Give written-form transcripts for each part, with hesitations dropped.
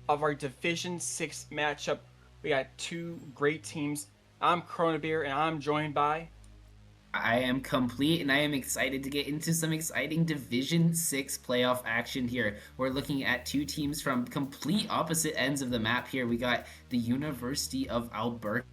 of our Division 6 matchup. We got two great teams. I'm Korona Beer, and I'm joined by... I am complete and I am excited to get into some exciting Division 6 playoff action here. We're looking at two teams from complete opposite ends of the map here. We got the University of Alberta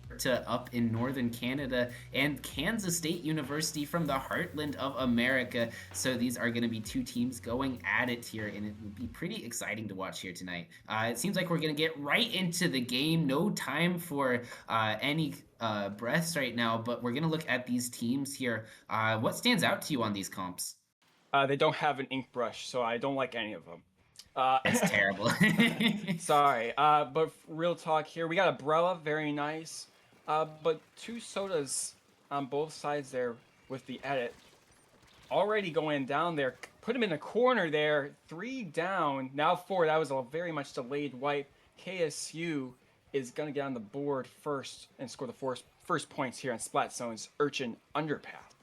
up in northern Canada and Kansas State University from the heartland of America. So these are going to be two teams going at it here, and it will be pretty exciting to watch here tonight. It seems like we're going to get right into the game. No time for any breaths right now, but we're going to look at these teams here. What stands out to you on these comps? They don't have an ink brush, so I don't like any of them. Uh, That's terrible. Sorry, but real talk here. We got Umbrella, very nice. But two sodas on both sides there with the edit. Already going down there. Put him in a corner there. 3 down. Now 4. That was a very much delayed wipe. KSU is going to get on the board first and score the first points here on Splat Zone's Urchin Underpath.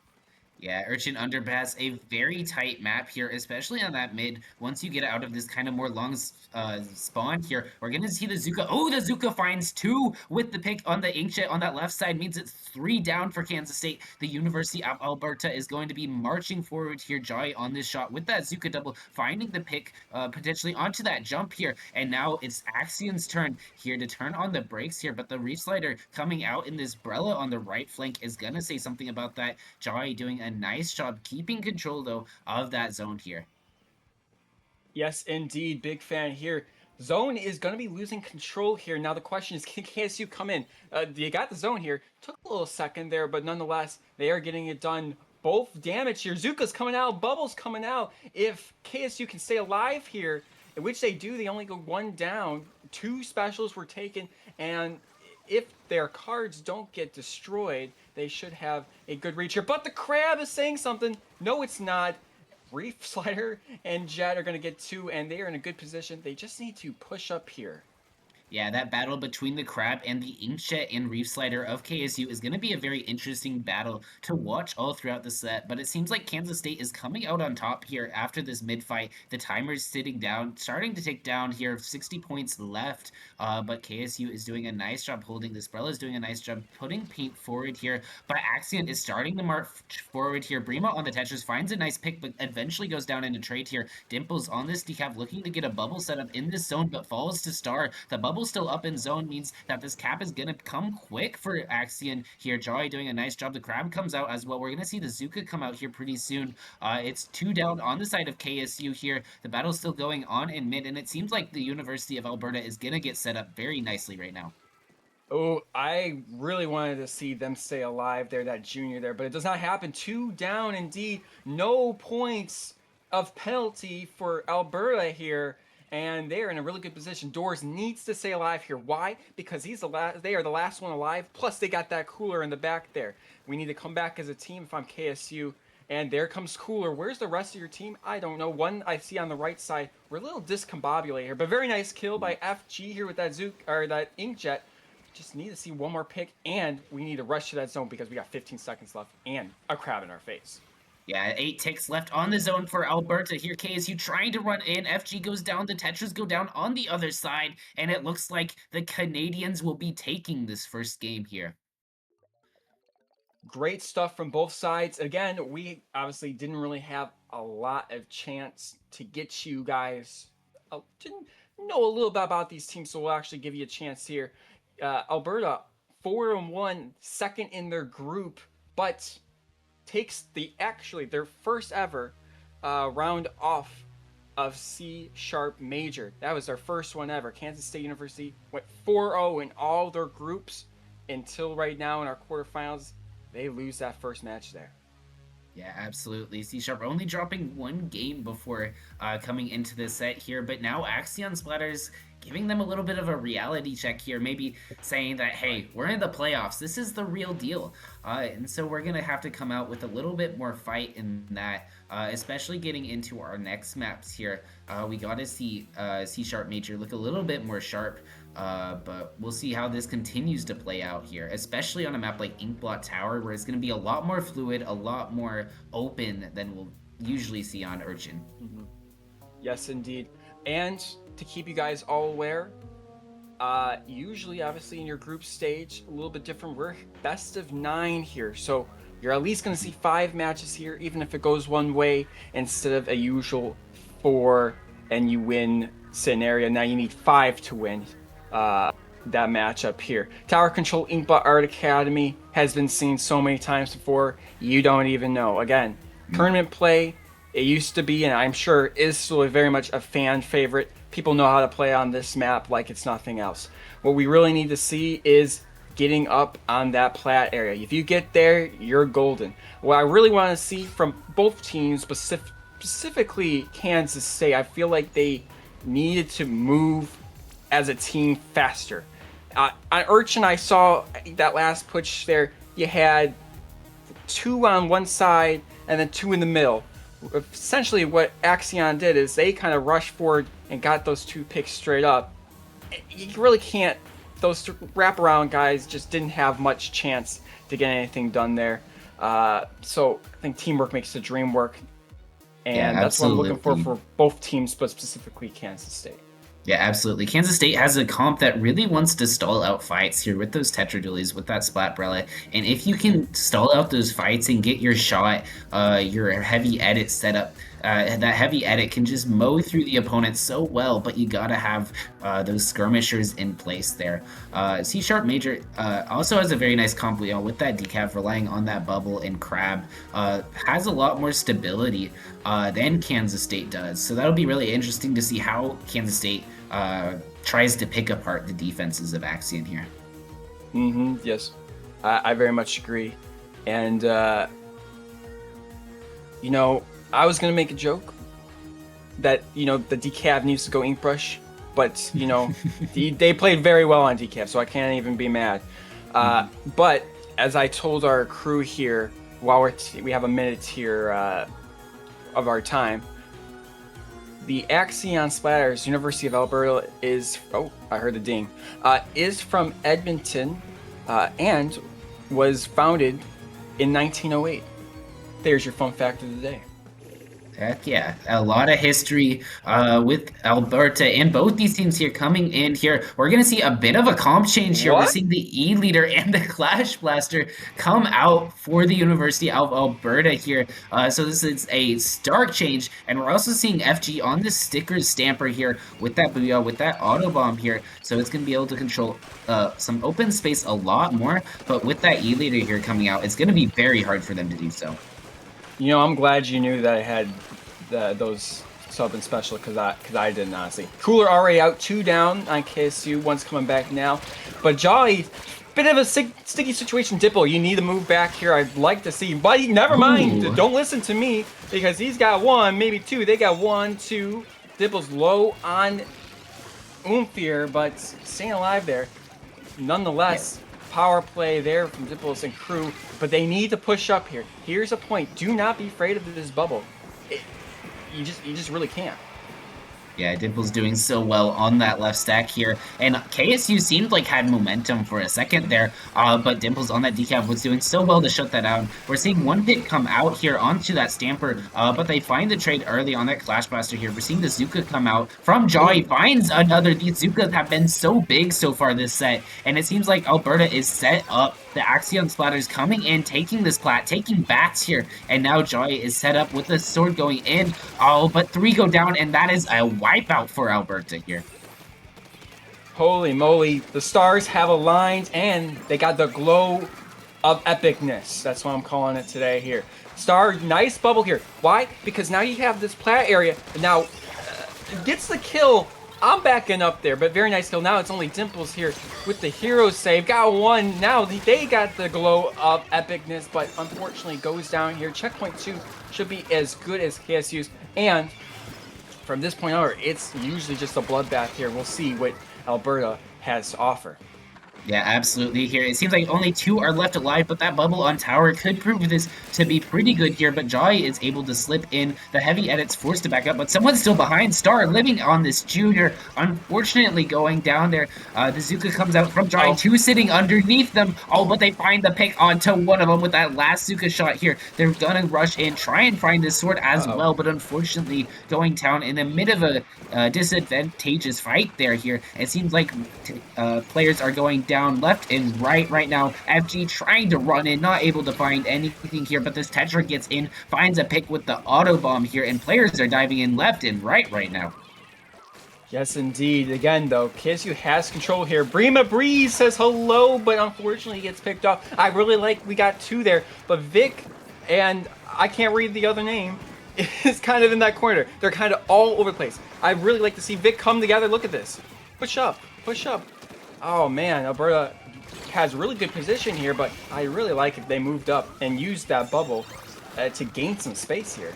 Yeah, Urchin Underpass, a very tight map here, especially on that mid. Once you get out of this kind of more long spawn here, we're going to see the Zuka. Oh, the Zuka finds 2 with the pick on the Inkjet on that left side. Means it's 3 down for Kansas State. The University of Alberta is going to be marching forward here, Jai, on this shot with that Zuka double, finding the pick potentially onto that jump here. And now it's Axion's turn here to turn on the brakes here, but the Reef Slider coming out in this Brella on the right flank is going to say something about that. Jai doing a nice job keeping control, though, of that zone here. Yes, indeed. Big fan here. Zone is going to be losing control here. Now the question is, can KSU come in? You got the zone here. Took a little second there, but nonetheless, they are getting it done. Both damage here. Zuka's coming out. Bubble's coming out. If KSU can stay alive here, in which they do, they only go 1 down. 2 specials were taken, and if their cards don't get destroyed, they should have a good reach here. But the crab is saying something. No, it's not. Reef Slider and Jet are going to get 2, and they are in a good position. They just need to push up here. Yeah, that battle between the Crab and the Inkjet and Reef Slider of KSU is going to be a very interesting battle to watch all throughout the set, but it seems like Kansas State is coming out on top here after this mid-fight. The timer's sitting down, starting to tick down here, 60 points left, but KSU is doing a nice job holding this. Brella is doing a nice job putting paint forward here, but Axion is starting to march forward here. Brima on the Tetris finds a nice pick, but eventually goes down in a trade here. Dimples on this decap looking to get a bubble set up in this zone, but falls to Star. The bubble still up in zone means that this cap is going to come quick for Axion here. Joy doing a nice job. The Crab comes out as well. We're going to see the Zuka come out here pretty soon. It's 2 down on the side of KSU here. The battle's still going on in mid, and it seems like the University of Alberta is going to get set up very nicely right now. Oh, I really wanted to see them stay alive there, that junior there, but it does not happen. 2 down indeed. No points of penalty for Alberta here, and they're in a really good position. Doors needs to stay alive here. Why? Because they are the last one alive, plus they got that cooler in the back there. We need to come back as a team if I'm KSU. And there comes Cooler. Where's the rest of your team? I don't know. One I see on the right side. We're a little discombobulated here, but very nice kill by FG here with that that Inkjet. Just need to see one more pick, and we need to rush to that zone because we got 15 seconds left and a crab in our face. Yeah, 8 ticks left on the zone for Alberta. Here, KSU trying to run in. FG goes down. The Tetras go down on the other side. And it looks like the Canadians will be taking this first game here. Great stuff from both sides. Again, we obviously didn't really have a lot of chance to get you guys to know a little bit about these teams, so we'll actually give you a chance here. Alberta, 4-1, second in their group, but takes their first ever round off of C# Major. That was their first one ever. Kansas State University went 4-0 in all their groups until right now in our quarterfinals. They lose that first match there. Yeah, absolutely. C# only dropping 1 game before coming into this set here, but now Axion Splatters giving them a little bit of a reality check here, maybe saying that, hey, we're in the playoffs. This is the real deal. And so we're going to have to come out with a little bit more fight in that, especially getting into our next maps here. We got to see C# Major look a little bit more sharp, but we'll see how this continues to play out here, especially on a map like Inkblot Tower, where it's going to be a lot more fluid, a lot more open than we'll usually see on Urchin. Mm-hmm. Yes, indeed. And to keep you guys all aware, usually, obviously, in your group stage, a little bit different. We're best of 9 here, so you're at least going to see 5 matches here, even if it goes one way instead of a usual 4 and you win scenario. Now you need 5 to win that matchup here. Tower Control Inkbot Art Academy has been seen so many times before, you don't even know. Again, tournament play, it used to be, and I'm sure is still very much a fan favorite. People know how to play on this map like it's nothing else. What we really need to see is getting up on that plat area. If you get there, you're golden. What I really want to see from both teams, specifically Kansas State, I feel like they needed to move as a team faster. On Urchin, I saw that last push there. You had 2 on one side and then 2 in the middle. Essentially, what Axion did is they kind of rushed forward and got those 2 picks straight up. You really can't. Those wraparound guys just didn't have much chance to get anything done there. So I think teamwork makes the dream work, and that's what I'm looking for both teams, but specifically Kansas State. Yeah, absolutely. Kansas State has a comp that really wants to stall out fights here with those Tetra dualies, with that Splatbrella. And if you can stall out those fights and get your shot, your heavy edit setup, that heavy edit can just mow through the opponent so well, but you gotta have those skirmishers in place there. C Sharp Major also has a very nice comp with that decav, relying on that bubble and crab. Has a lot more stability than Kansas State does. So that'll be really interesting to see how Kansas State tries to pick apart the defenses of Axion here. Yes, I very much agree. And, you know, I was going to make a joke that, you know, the decav needs to go ink brush, but, you know, they played very well on decav, so I can't even be mad. But as I told our crew here, while we have a minute here of our time, the Axion Splatters, University of Alberta, is, oh, I heard the ding, is from Edmonton and was founded in 1908. There's your fun fact of the day. Heck yeah, a lot of history with Alberta, and both these teams here coming in here. We're going to see a bit of a comp change here. We're seeing the E-Leader and the Clash Blaster come out for the University of Alberta here. So this is a stark change, and we're also seeing FG on the Stickers Stamper here with that Booyah, with that Auto Bomb here. So it's going to be able to control some open space a lot more, but with that E-Leader here coming out, it's going to be very hard for them to do so. You know, I'm glad you knew that I had those sub and special, because I didn't, honestly. Cooler already out, 2 down on KSU, 1's coming back now. But Jolly, bit of a sticky situation. Dipple, you need to move back here. I'd like to see, but never mind. Ooh. Don't listen to me, because he's got 1, maybe 2. They got 1, 2. Dipple's low on oomph here, but staying alive there. Nonetheless, power play there from Dipples and crew, but they need to push up here. Here's a point: do not be afraid of this bubble. You just really can't. Yeah, Dimple's doing so well on that left stack here, and KSU seemed like had momentum for a second there, but Dimple's on that decav was doing so well to shut that down. We're seeing 1 pick come out here onto that Stamper, but they find the trade early on that Clash Blaster here. We're seeing the Zuka come out from Jolly, finds another. These Zukas have been so big so far this set, and it seems like Alberta is set up. The Axion Splatters coming in, taking this plat, taking bats here, and now Joy is set up with the sword going in. Oh, but 3 go down, and that is a wipeout for Alberta here. Holy moly, the stars have aligned, and they got the glow of epicness. That's what I'm calling it today here. Star, nice bubble here. Why? Because now you have this plat area, and now gets the kill. I'm backing up there, but very nice kill. Now it's only Dimples here with the hero save. Got 1. Now they got the glow of epicness, but unfortunately goes down here. Checkpoint 2 should be as good as KSU's. And from this point on, it's usually just a bloodbath here. We'll see what Alberta has to offer. Yeah, absolutely here. It seems like only 2 are left alive, but that bubble on tower could prove this to be pretty good here. But Jai is able to slip in. The heavy edit's forced to back up, but someone's still behind. Star living on this junior, unfortunately going down there. The Zuka comes out from Jai, Oh, 2 sitting underneath them. Oh, but they find the pick onto one of them with that last Zuka shot here. They're gonna rush in, try and find this sword as uh-oh. well, but unfortunately going down in the mid of a disadvantageous fight there here. It seems like players are going down left and right now. FG trying to run in, not able to find anything here, but this Tetra gets in, finds a pick with the auto bomb here, and players are diving in left and right now. Yes, indeed. Again, though, KSU has control here. Brima Breeze says hello, but unfortunately he gets picked off. I really like we got 2 there, but Vic and I can't read the other name is kind of in that corner. They're kind of all over the place. I really like to see Vic come together. Look at this. Push up. Push up. Oh, man. Alberta has really good position here, but I really like if they moved up and used that bubble to gain some space here.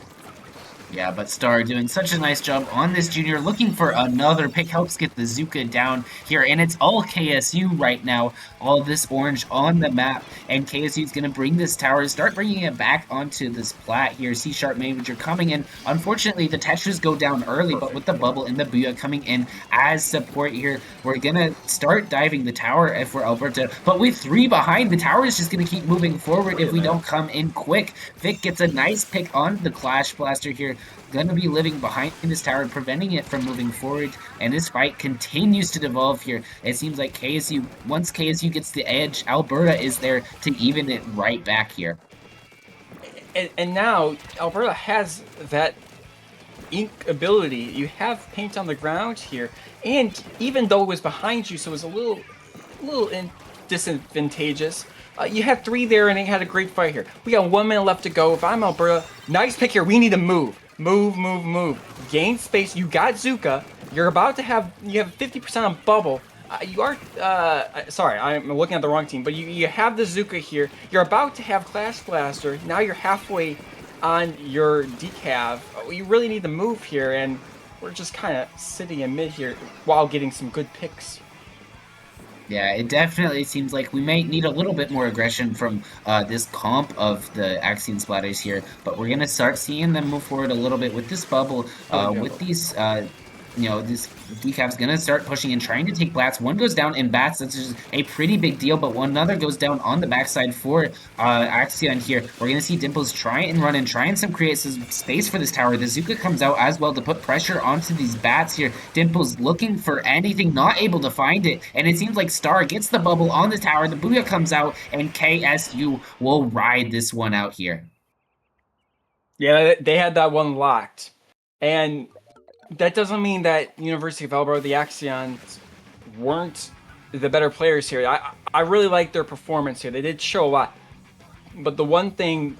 Yeah, but Star doing such a nice job on this junior, looking for another pick, helps get the Zuka down here, and it's all KSU right now, all this orange on the map, and KSU is going to bring this tower, start bringing it back onto this plat here. C-Sharp Manager coming in. Unfortunately, the Tetras go down early, but with the bubble and the Booyah coming in as support here, we're going to start diving the tower if we're Alberta, but with 3 behind, the tower is just going to keep moving forward if we don't come in quick. Vic gets a nice pick on the Clash Blaster here, gonna be living behind this tower, preventing it from moving forward, and this fight continues to devolve here. It seems like KSU, once KSU gets the edge, Alberta is there to even it right back here. And now Alberta has that ink ability. You have paint on the ground here, and even though it was behind you, so it was a little disadvantageous. You had 3 there, and they had a great fight here. We got 1 minute left to go. If I'm Alberta, nice pick here. We need to move. Move. Gain space. You got Zuka. You have 50% on bubble. You are, sorry, I'm looking at the wrong team, but you have the Zuka here. You're about to have Clash Blaster. Now you're halfway on your decav. You really need to move here, and we're just kind of sitting in mid here while getting some good picks. Yeah, it definitely seems like we might need a little bit more aggression from this comp of the Axion Splatters here, but we're going to start seeing them move forward a little bit with this bubble, with these, this decap's going to start pushing and trying to take Blats. One goes down in Bats, that's just a pretty big deal, but another goes down on the backside for Axion here. We're going to see Dimples try and run and try and create some space for this tower. The Zuka comes out as well to put pressure onto these Bats here. Dimples looking for anything, not able to find it, and it seems like Star gets the bubble on the tower, the Booyah comes out, and KSU will ride this one out here. Yeah, they had that one locked. And that doesn't mean that University of Alberta, the Axions, weren't the better players here. I really like their performance here. They did show a lot. But the one thing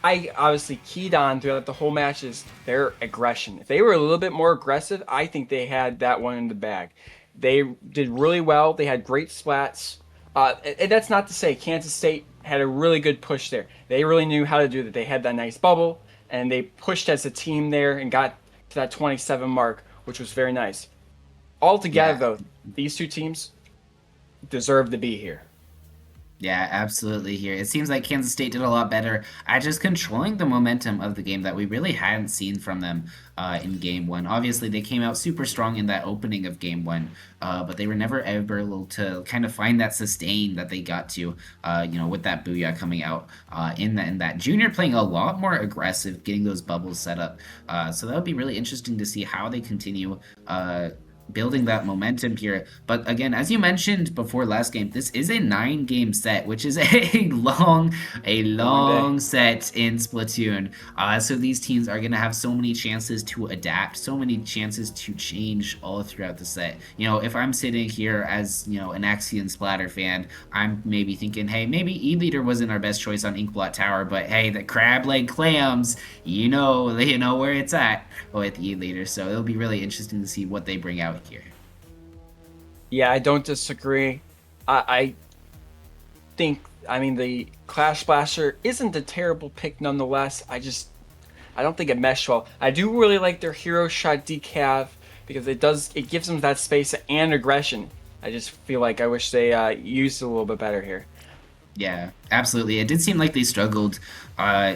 I obviously keyed on throughout the whole match is their aggression. If they were a little bit more aggressive, I think they had that one in the bag. They did really well. They had great splats. And that's not to say Kansas State had a really good push there. They really knew how to do that. They had that nice bubble, and they pushed as a team there and got to that 27 mark, which was very nice. Altogether, though, these 2 teams deserve to be here. Yeah, absolutely here. It seems like Kansas State did a lot better at just controlling the momentum of the game that we really hadn't seen from them in Game 1. Obviously, they came out super strong in that opening of Game 1, but they were never ever able to kind of find that sustain that they got to, with that Booyah coming out in that junior playing a lot more aggressive, getting those bubbles set up. So that would be really interesting to see how they continue building that momentum here. But again, as you mentioned before last game, this is a 9-game set, which is a long set in Splatoon. So these teams are going to have so many chances to adapt, so many chances to change all throughout the set. If I'm sitting here as, an Axion Splatter fan, I'm maybe thinking, hey, maybe E-Leader wasn't our best choice on Inkblot Tower, but hey, the crab leg clams, you know where it's at with E-Leader. So it'll be really interesting to see what they bring out here. Yeah, I don't disagree. I think, the Clash Blaster isn't a terrible pick nonetheless. I don't think it meshed well. I do really like their Hero Shot decav because it gives them that space and aggression. I just feel like I wish they used it a little bit better here. Yeah, absolutely. It did seem like they struggled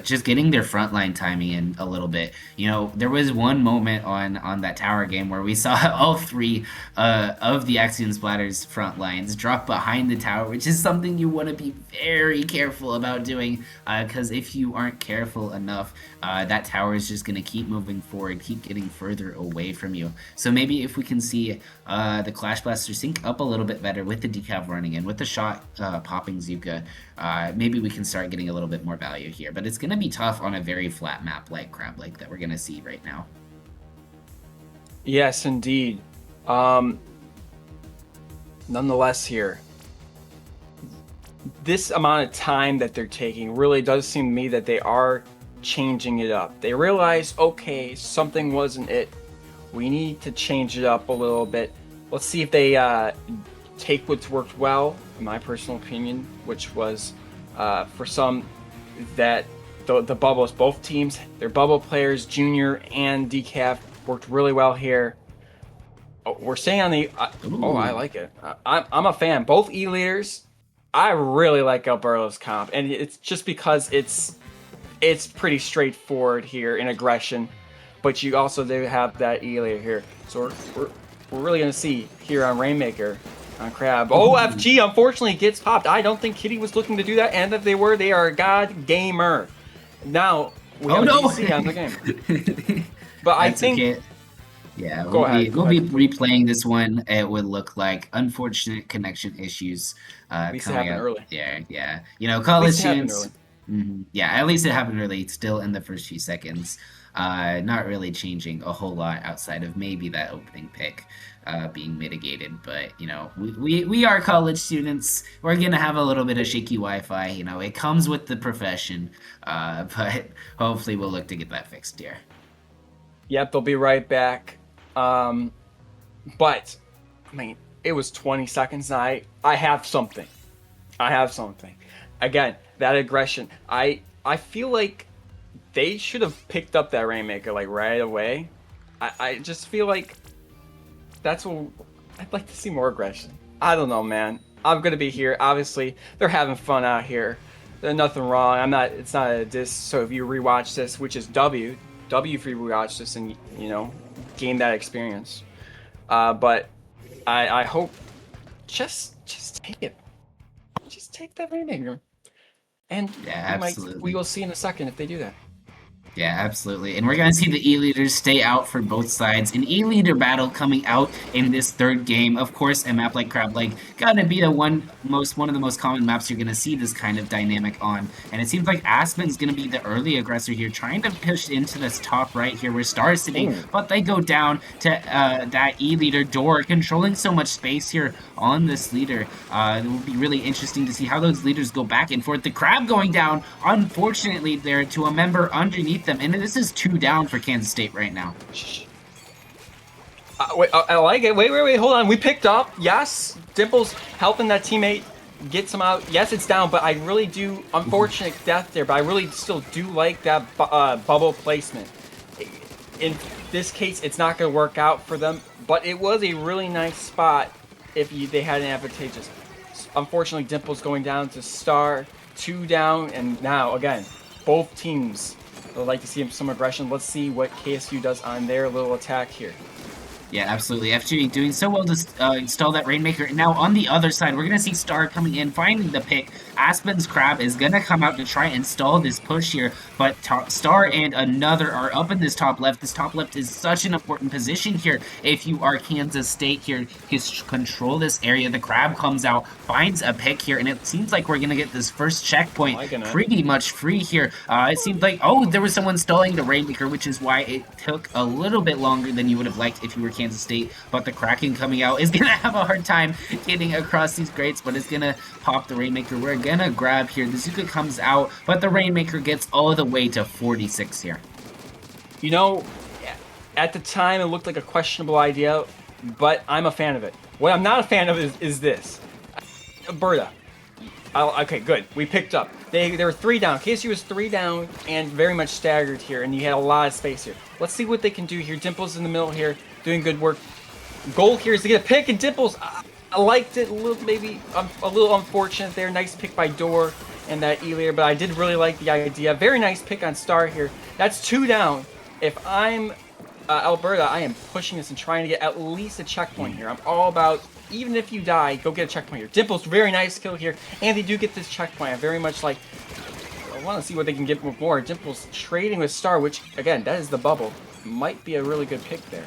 just getting their frontline timing in a little bit. There was one moment on that tower game where we saw all three of the Axion Splatters front lines drop behind the tower, which is something you want to be very careful about doing, because if you aren't careful enough, that tower is just going to keep moving forward, keep getting further away from you. So maybe if we can see the Clash Blaster sync up a little bit better with the decav running in, with the shot popping Zuka, maybe we can start getting a little bit more value here. But it's going to be tough on a very flat map like Crab Lake that we're going to see right now. Yes, indeed. Nonetheless here, this amount of time that they're taking really does seem to me that they are changing it up. They realize, okay, something wasn't it. We need to change it up a little bit. Let's see if they take what's worked well, in my personal opinion, which was for some that the bubbles, both teams, their bubble players, Junior and Decaf, worked really well here. Oh, we're staying on the. I like it. I'm a fan. Both E leaders. I really like Alberto's comp, and it's just because it's pretty straightforward here in aggression, but you also do have that E leader here. So we're really gonna see here on Rainmaker. On Crab. OFG unfortunately gets popped. I don't think Kitty was looking to do that, and if they were, they are a god gamer. Now we have a DC on the game. But I think okay. Yeah, we'll be replaying this one. It would look like unfortunate connection issues at least it happened early. Yeah. College students. Yeah, at least it happened early. It's still in the first few seconds. Not really changing a whole lot outside of maybe that opening pick being mitigated. But we are college students. We're gonna have a little bit of shaky Wi-Fi. It comes with the profession. But hopefully we'll look to get that fixed here. Yep, they'll be right back. But I mean, it was 20 seconds, and I have something. Again, that aggression. I feel like they should have picked up that Rainmaker like right away. I just feel like that's what I'd like to see, more aggression. I don't know, man. I'm gonna be here. Obviously, they're having fun out here. There's nothing wrong. It's not a diss. So if you rewatch this, which is W if you rewatch this and gain that experience. But I hope just take it. Just take that Rainmaker. And we will see in a second if they do that. Yeah, absolutely. And we're going to see the E-leaders stay out for both sides. An E-leader battle coming out in this third game. Of course, a map like Crab Lake gotta be one of the most common maps you're going to see this kind of dynamic on. And it seems like Aspen's going to be the early aggressor here, trying to push into this top right here where Star is sitting. But they go down to that E-leader door, controlling so much space here on this leader. It will be really interesting to see how those leaders go back and forth. The Crab going down, unfortunately, there to a member underneath them, and this is 2 down for Kansas State right now. Wait, I like it. Wait, hold on. We picked up. Yes, Dimple's helping that teammate get some out. Yes, it's down, but I really do. Unfortunate death there, but I really still do like that bubble placement. In this case, it's not going to work out for them, but it was a really nice spot if they had an advantageous. Unfortunately, Dimple's going down to Star, 2 down, and now again, both teams. I'd like to see some aggression. Let's see what KSU does on their little attack here. Yeah, absolutely. FG doing so well to install that Rainmaker. And now on the other side, we're going to see Star coming in, finding the pick. Aspen's Crab is going to come out to try and stall this push here. But Star and another are up in this top left. This top left is such an important position here. If you are Kansas State here, just control this area. The Crab comes out, finds a pick here. And it seems like we're going to get this first checkpoint pretty much free here. It seemed like, there was someone stalling the Rainmaker, which is why it took a little bit longer than you would have liked if you were Kansas State. But the Kraken coming out is going to have a hard time getting across these grates, but it's going to pop the Rainmaker. We're going to grab here. The Zuka comes out, but the Rainmaker gets all the way to 46 here. At the time, it looked like a questionable idea, but I'm a fan of it. What I'm not a fan of is this. Berta. Okay, good. We picked up. They were 3 down. KSU was 3 down and very much staggered here, and you had a lot of space here. Let's see what they can do here. Dimple's in the middle here, doing good work. Goal here is to get a pick, and Dimple's I liked it a little, maybe a little unfortunate there. Nice pick by Door and that E-leader, but I did really like the idea. Very nice pick on Star here. That's 2 down. If I'm Alberta, I am pushing this and trying to get at least a checkpoint here. I'm all about, even if you die, go get a checkpoint here. Dimple's very nice kill here, and they do get this checkpoint. I very much like, I want to see what they can get with more. Dimple's trading with Star, which, again, that is the bubble. Might be a really good pick there.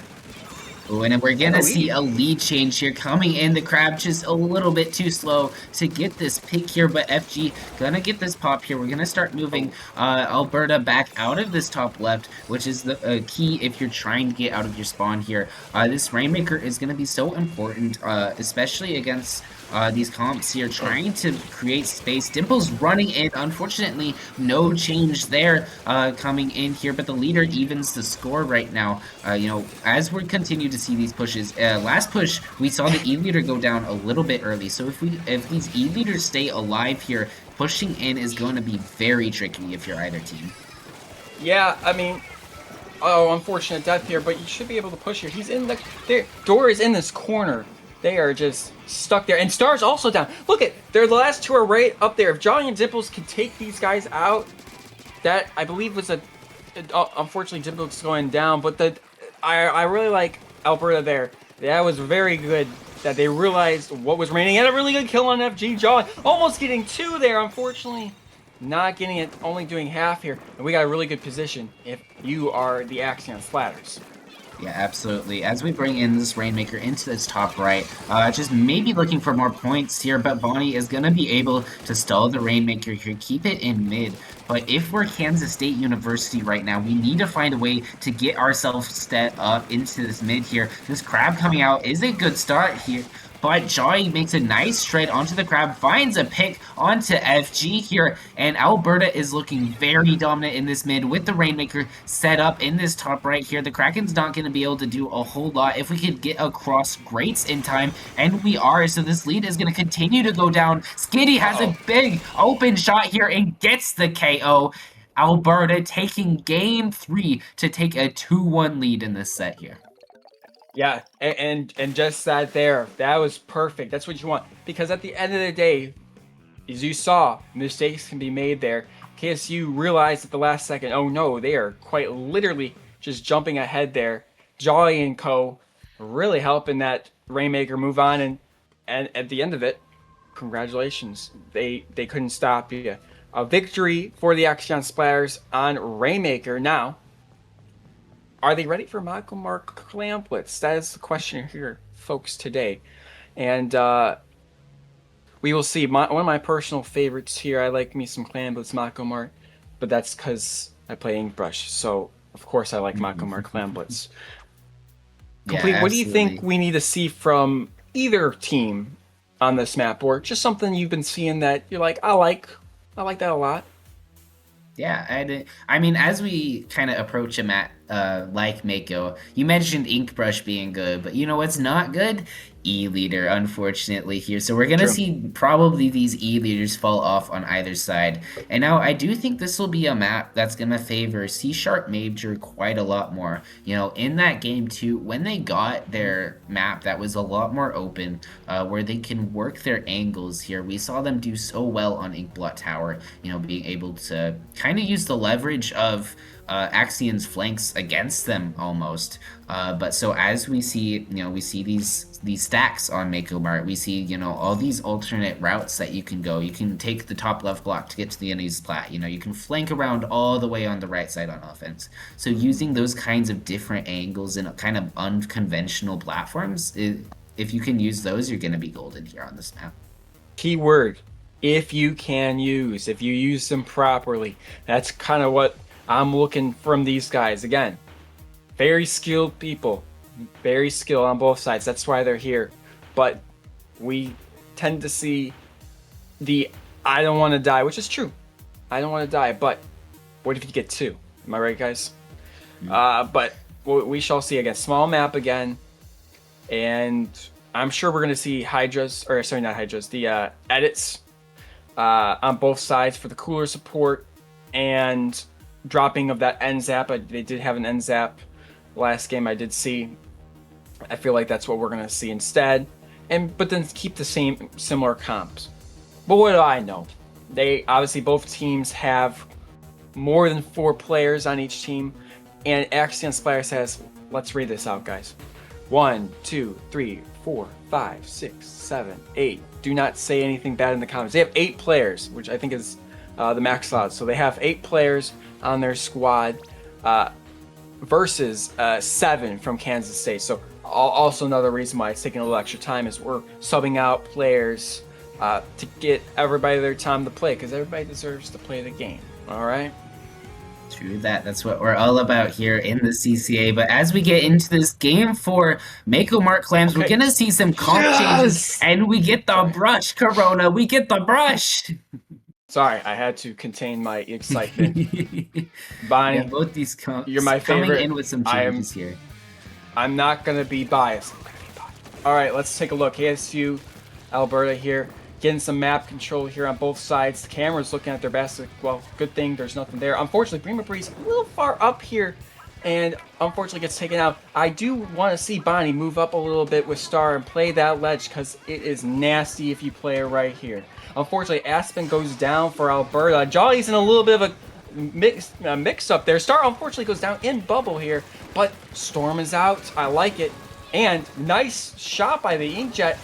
Ooh, and we're gonna see a lead change here coming in. The Crab just a little bit too slow to get this pick here, but FG gonna get this pop here. We're gonna start moving Alberta back out of this top left, which is the key if you're trying to get out of your spawn here. This Rainmaker is gonna be so important, especially against these comps here, trying to create space. Dimple's running in. Unfortunately, no change there coming in here, but the leader evens the score right now. You know, as we continue to see these pushes, last push we saw the E-leader go down a little bit early. So if these E-leaders stay alive here, pushing in is going to be very tricky if you're either team. Yeah, I mean, oh, unfortunate death here, but you should be able to push here. He's in the Door is in this corner. They are just stuck there. And Star's also down. Look at, the last 2 are right up there. If Jolly and Dimples can take these guys out, that, I believe, was unfortunately, Dimples going down. But I really like Alberta there. That was very good that they realized what was raining. Had a really good kill on FG. Jolly almost getting 2 there, unfortunately. Not getting it, only doing half here. And we got a really good position if you are the Axion Splatters. Yeah, absolutely. As we bring in this Rainmaker into this top right, just maybe looking for more points here, but Bonnie is going to be able to stall the Rainmaker here, keep it in mid. But if we're Kansas State University right now, we need to find a way to get ourselves set up into this mid here. This Crab coming out is a good start here. But Joy makes a nice shred onto the Crab, finds a pick onto FG here, and Alberta is looking very dominant in this mid with the Rainmaker set up in this top right here. The Kraken's not going to be able to do a whole lot if we could get across Grates in time, and we are, so this lead is going to continue to go down. Skitty has a big open shot here and gets the KO. Alberta taking game 3 to take a 2-1 lead in this set here. Yeah, and just that there, that was perfect. That's what you want. Because at the end of the day, as you saw, mistakes can be made there. KSU realized at the last second, oh no, they are quite literally just jumping ahead there. Jolly and co. really helping that Rainmaker move on, and at the end of it, congratulations. They couldn't stop you. A victory for the Axion Splatters on Rainmaker. Now, are they ready for Michael Mark Clamplets? That is the question here, folks, today. And we will see. One of my personal favorites here, I like me some Clamplets, Michael Mark, but that's because I play Inkbrush. So, of course, I like Michael Mark Clamplets. Complete, what do you think we need to see from either team on this map? Or just something you've been seeing that you're like, I like that a lot? Yeah, I mean, as we kind of approach a map like Mako, you mentioned Inkbrush being good, but you know what's not good? E-leader, unfortunately, here. So we're going to see probably these E-leaders fall off on either side. And now I do think this will be a map that's going to favor C# Major quite a lot more. You know, in that game too, when they got their map that was a lot more open, where they can work their angles here, we saw them do so well on Inkblot Tower, you know, being able to kind of use the leverage of Axion's flanks against them almost. But so as we see, you know, we see these stacks on Mako Mart. We see, you know, all these alternate routes that you can go. You can take the top left block to get to the enemy's plat. You know, you can flank around all the way on the right side on offense. So using those kinds of different angles and kind of unconventional platforms, if you can use those, you're going to be golden here on this map. Keyword, if you use them properly. That's kind of what I'm looking from these guys. Again, very skilled people, very skilled on both sides. That's why they're here. But we tend to see the I don't want to die, which is true. I don't want to die, but what if you get 2? Am I right, guys? But we shall see again. Small map again. And I'm sure we're going to see Hydras, or sorry, not Hydras, the edits on both sides for the cooler support and dropping of that end zap. They did have an end zap last game, I did see. I feel like that's what we're going to see instead. but then keep the same similar comps. But what do I know? They obviously both teams have more than 4 players on each team, and Axion Splatters has, let's read this out, guys. 1, 2, 3, 4, 5, 6, 7, 8. Do not say anything bad in the comments. They have 8 players, which I think is the max odds. So they have 8 players on their squad versus 7 from Kansas State. So also another reason why it's taking a little extra time is we're subbing out players to get everybody their time to play, because everybody deserves to play the game. All right. True that. That's what we're all about here in the CCA. But as we get into this game 4, Mako Mark Clams, we're gonna see some comp changes, and we get the brush, Korona. We get the brush. Sorry, I had to contain my excitement. Bonnie, yeah, both these you're my favorite. Coming in with some changes here. I'm not gonna be biased. All right, let's take a look. KSU, Alberta here. Getting some map control here on both sides. The camera's looking at their basket. Well, good thing there's nothing there. Unfortunately, Bremer Breeze a little far up here, and unfortunately gets taken out. I do want to see Bonnie move up a little bit with Star and play that ledge, because it is nasty if you play it right here. Unfortunately, Aspen goes down for Alberta. Jolly's in a little bit of a mix up there. Star unfortunately goes down in bubble here, but Storm is out. I like it. And nice shot by the Inkjet.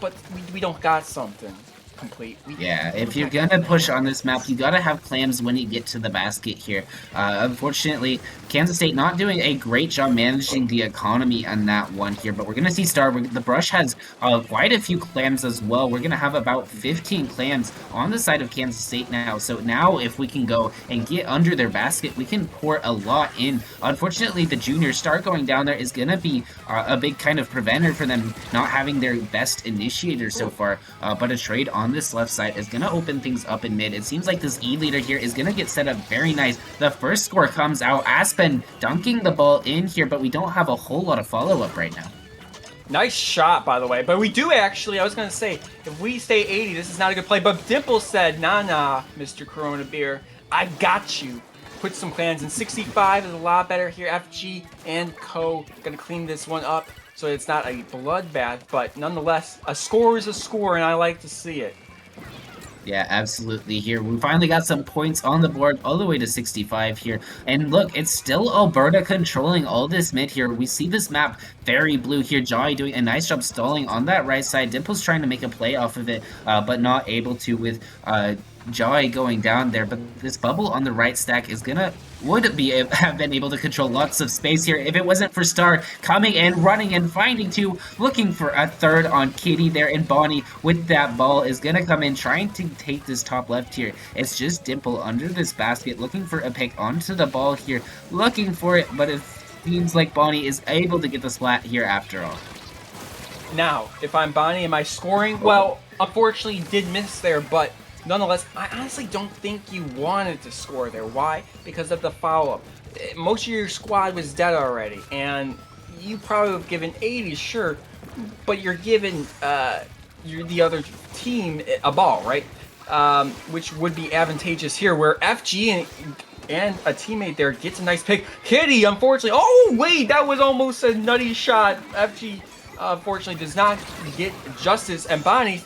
But we don't got something complete. Yeah, if you're gonna push on this map, you gotta have clams when you get to the basket here. Unfortunately, Kansas State not doing a great job managing the economy on that one here, but we're gonna see Star. The brush has quite a few clams as well. We're gonna have about 15 clams on the side of Kansas State now. So now if we can go and get under their basket, we can pour a lot in. Unfortunately, the junior Star going down there is gonna be a big kind of preventer for them not having their best initiator so far, but a trade on this left side is going to open things up in mid. It seems like this E leader here is going to get set up very nice. The first score comes out. Aspen dunking the ball in here, but we don't have a whole lot of follow-up right now. Nice shot, by the way. But we do actually, I was going to say, if we stay 80, this is not a good play. But Dimple said, nah, Mr. Korona Beer, I got you. Put some clans in. 65 is a lot better here. FG and Co. going to clean this one up, so it's not a bloodbath, but nonetheless, a score is a score, and I like to see it. Yeah, absolutely here. We finally got some points on the board all the way to 65 here. And look, it's still Alberta controlling all this mid here. We see this map very blue here. Jolly doing a nice job stalling on that right side. Dimple's trying to make a play off of it, but not able to with Jolly going down there. But this bubble on the right stack is gonna have been able to control lots of space here if it wasn't for Star coming and running and finding 2, looking for a third on Kitty there, and Bonnie with that ball is gonna come in trying to take this top left here. It's just Dimple under this basket looking for a pick onto the ball here, looking for it, but it seems like Bonnie is able to get the splat here after all. Now, if I'm Bonnie, am I scoring? Well, unfortunately did miss there, but nonetheless, I honestly don't think you wanted to score there. Why? Because of the follow-up. Most of your squad was dead already, and you probably have given 80, sure, but you're giving the other team a ball, right? Which would be advantageous here, where FG and a teammate there gets a nice pick. Kitty, unfortunately, oh wait, that was almost a nutty shot. FG, unfortunately, does not get justice, and Bonnie,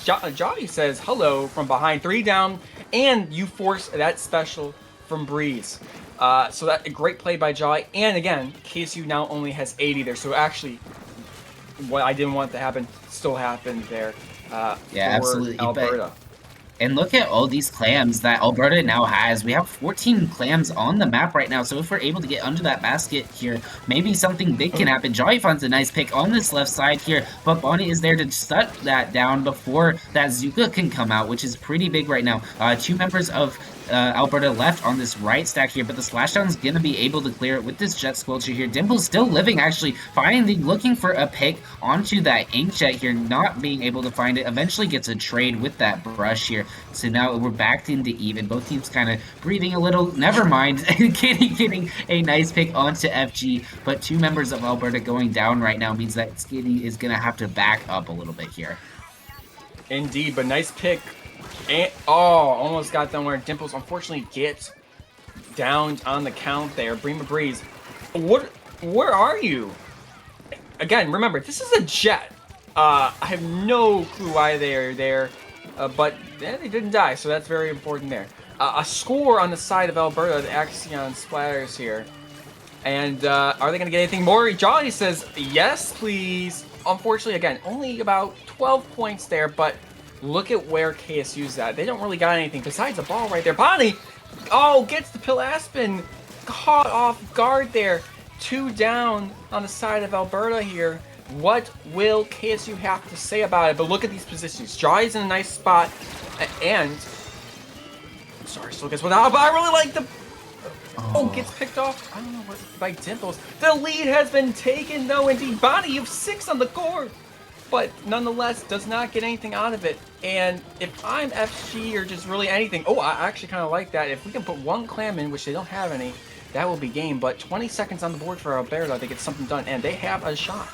Jolly says hello from behind, 3 down, and you force that special from Breeze. So that a great play by Jolly, and again, KSU now only has 80 there, so actually, what I didn't want to happen still happened there. Yeah, for absolutely. Alberta. And look at all these clams that Alberta now has. We have 14 clams on the map right now, so if we're able to get under that basket here, maybe something big can happen. Jolly finds a nice pick on this left side here, but Bonnie is there to shut that down before that Zuka can come out, which is pretty big right now. 2 members of Alberta left on this right stack here, but the Splashdown's gonna be able to clear it with this Jet Squelcher here. Dimple's still living, actually, looking for a pick onto that Inkjet here, not being able to find it. Eventually gets a trade with that brush here. So now we're back into even. Both teams kind of breathing a little. Never mind. Kitty getting a nice pick onto FG, but 2 members of Alberta going down right now means that Kitty is gonna have to back up a little bit here. Indeed, but nice pick. And, almost got done where Dimples unfortunately gets down on the count there. Bremer Breeze, where are you? Again, remember, this is a jet. I have no clue why they are there, but they didn't die, so that's very important there. A score on the side of Alberta, the Axion Splatters here. And are they going to get anything more? Jolly says, yes, please. Unfortunately, again, only about 12 points there, but look at where KSU's at. They don't really got anything besides a ball right there. Bonnie, oh, gets the Pill Aspen. Caught off guard there. 2 down on the side of Alberta here. What will KSU have to say about it? But look at these positions. Jolly's in a nice spot. And, sorry, still gets without, but I really like the... Oh, gets picked off. I don't know what by Dimples. The lead has been taken, though. Indeed, Bonnie, you have 6 on the board, but nonetheless does not get anything out of it. And if I'm FG or just really anything, oh, I actually kind of like that. If we can put 1 clam in, which they don't have any, that will be game. But 20 seconds on the board for Alberta to get something done, and they have a shot.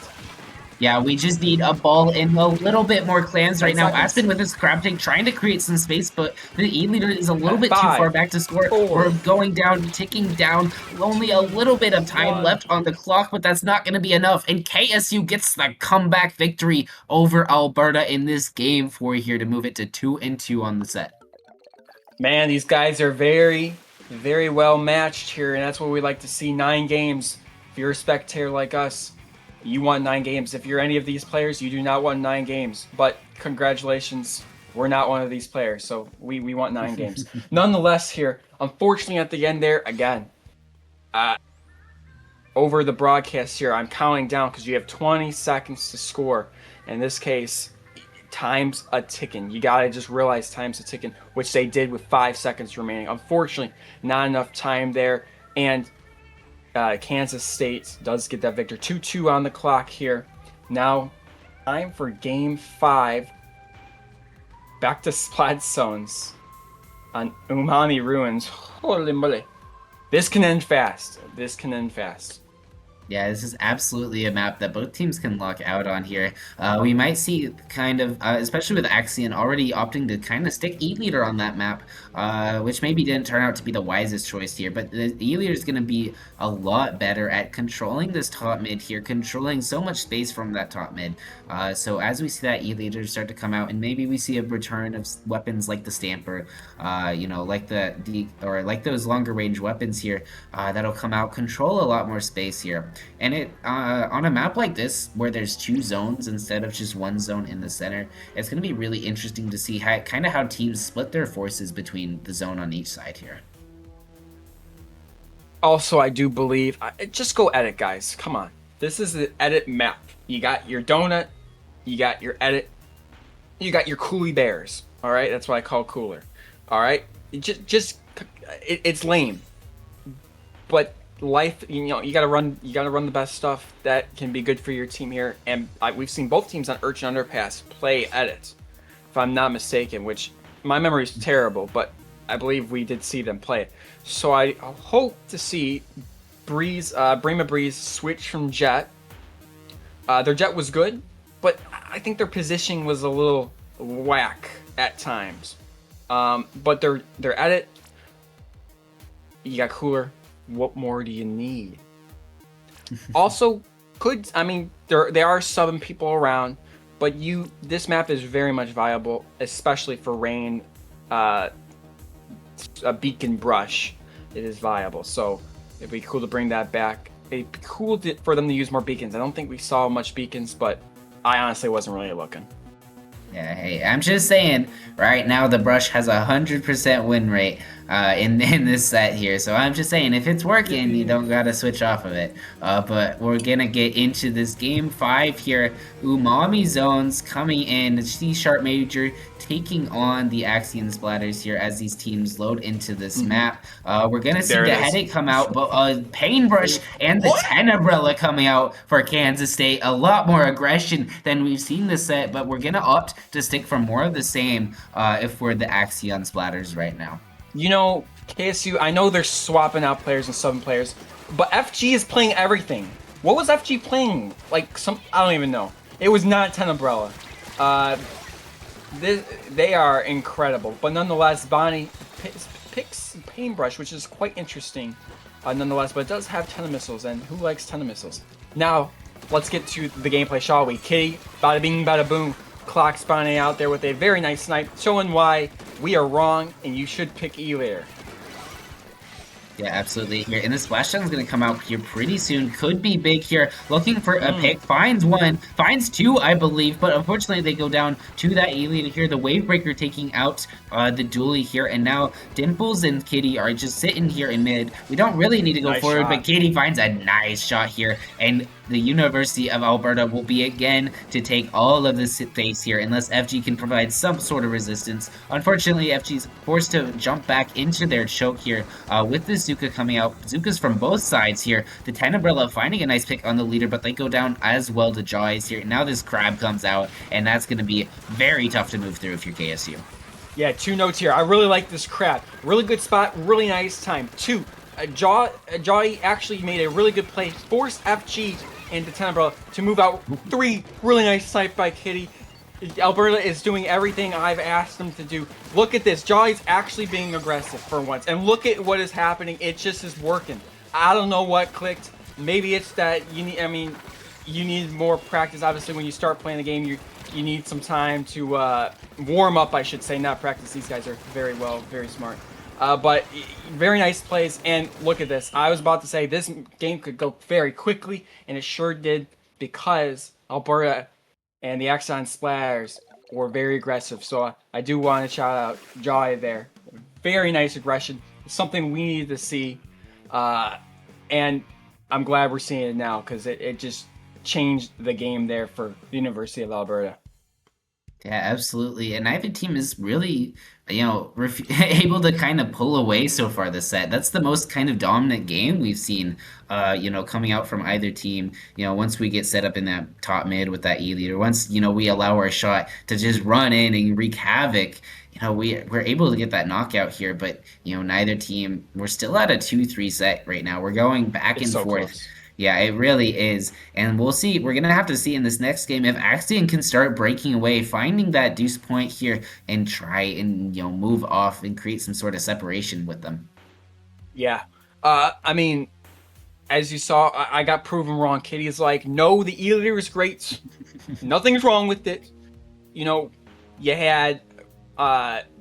Yeah, we just need a ball in a little bit more clans right now. Aspen with his crab tank trying to create some space, but the E leader is a little bit too far back to score. 4. We're going down, ticking down. Only a little bit of time left on the clock, but that's not going to be enough. And KSU gets the comeback victory over Alberta in this game for here to move it to 2-2 on the set. Man, these guys are very, very well matched here, and that's what we like to see. 9 games. If you're a spectator like us, you want 9 games. If you're any of these players, you do not want 9 games. But congratulations, we're not one of these players, so we want 9 games. Nonetheless here, unfortunately at the end there, again, over the broadcast here, I'm counting down because you have 20 seconds to score. In this case, time's a ticking. You gotta just realize time's a ticking, which they did with 5 seconds remaining. Unfortunately, not enough time there, and Kansas State does get that victory. 2-2 on the clock here. Now, time for game 5. Back to Splat Zones on Umami Ruins. Holy moly. This can end fast. This can end fast. Yeah, this is absolutely a map that both teams can lock out on here. We might see kind of, especially with Axion already opting to kind of stick E-Leader on that map, which maybe didn't turn out to be the wisest choice here, but the E-Leader is going to be a lot better at controlling this top mid here, controlling so much space from that top mid. So as we see that E-Leader start to come out, and maybe we see a return of weapons like the Stamper, you know, like or like those longer range weapons here, that'll come out, control a lot more space here. And it on a map like this, where there's 2 zones instead of just 1 zone in the center, it's going to be really interesting to see how teams split their forces between the zone on each side here. Also, I do believe, just go edit, guys. Come on. This is the edit map. You got your donut, you got your edit, you got your Coolie Bears. All right, that's what I call cooler. All right, it's lame, but life, you know, you gotta run the best stuff that can be good for your team here. And we've seen both teams on Urchin Underpass play edit, if I'm not mistaken, which my memory is terrible, but I believe we did see them play it. So I hope to see Brema Breeze switch from Jet. Their Jet was good, but I think their positioning was a little whack at times. But their edit, you got cooler. What more do you need? Also, I mean, they are subbing people around, but this map is very much viable, especially for Rain, a Beacon Brush. It is viable, so it'd be cool to bring that back. It'd be cool for them to use more beacons. I don't think we saw much beacons, but I honestly wasn't really looking. Yeah, hey, I'm just saying, right now the Brush has 100% win rate in this set here. So I'm just saying, if it's working, you don't gotta switch off of it. But we're gonna get into this game 5 here. Umami Zones coming in, C-Sharp Major taking on the Axion Splatters here as these teams load into this map. We're gonna see the Headache come out, but Paintbrush and the Tenebrella coming out for Kansas State. A lot more aggression than we've seen this set, but we're gonna opt to stick for more of the same if we're the Axion Splatters right now. You know, KSU, I know they're swapping out players and subbing players, but FG is playing everything. What was FG playing? Like I don't even know. It was not Tenebrella. They are incredible, but nonetheless, Bonnie picks Paintbrush, which is quite interesting, nonetheless. But it does have 10 missiles, and who likes 10 missiles? Now, let's get to the gameplay, shall we? Kitty, bada bing, bada boom. Clock spawning out there with a very nice snipe, showing why we are wrong and you should pick E-Layer. Yeah, absolutely here. And the splashdown is going to come out here pretty soon. Could be big here. Looking for a pick. Finds one. Finds two, I believe. But unfortunately, they go down to that alien here. The Wavebreaker taking out the dually here. And now Dimples and Kitty are just sitting here in mid. We don't really need to go forward, but Kitty finds a nice shot here. And the University of Alberta will be again to take all of this space here unless FG can provide some sort of resistance. Unfortunately, FG's forced to jump back into their choke here with the Zuka coming out. Zuka's from both sides here. The Tenebrella finding a nice pick on the leader, but they go down as well to Jaws here. Now this Crab comes out, and that's going to be very tough to move through if you're KSU. Yeah, 2 notes here. I really like this Crab. Really good spot, really nice time. 2, Jawy actually made a really good play. Forced FG and the Tenebrella to move out. 3, really nice snipe by Kitty. Alberta is doing everything I've asked them to do. Look at this. Jawy's actually being aggressive for once. And look at what is happening. It just is working. I don't know what clicked. Maybe it's that you need more practice. Obviously, when you start playing the game, you need some time to warm up, I should say, not practice. These guys are very smart. But very nice plays, and look at this. I was about to say this game could go very quickly, and it sure did because Alberta and the Axion Splatters were very aggressive. So I do want to shout out Joy there. Very nice aggression. It's something we needed to see, and I'm glad we're seeing it now because it just changed the game there for the University of Alberta. Yeah, absolutely. And neither team is really, able to kind of pull away so far this set. That's the most kind of dominant game we've seen, coming out from either team. Once we get set up in that top mid with that E leader, once, we allow our shot to just run in and wreak havoc, we're able to get that knockout here. But, neither team, we're still at a 2-3 set right now. We're going back and forth. Close. Yeah, it really is. And we'll see. We're going to have to see in this next game if Axion can start breaking away, finding that deuce point here, and try and, move off and create some sort of separation with them. Yeah. I mean, as you saw, I got proven wrong. Kitty's like, no, the E-Leader is great. Nothing's wrong with it. You had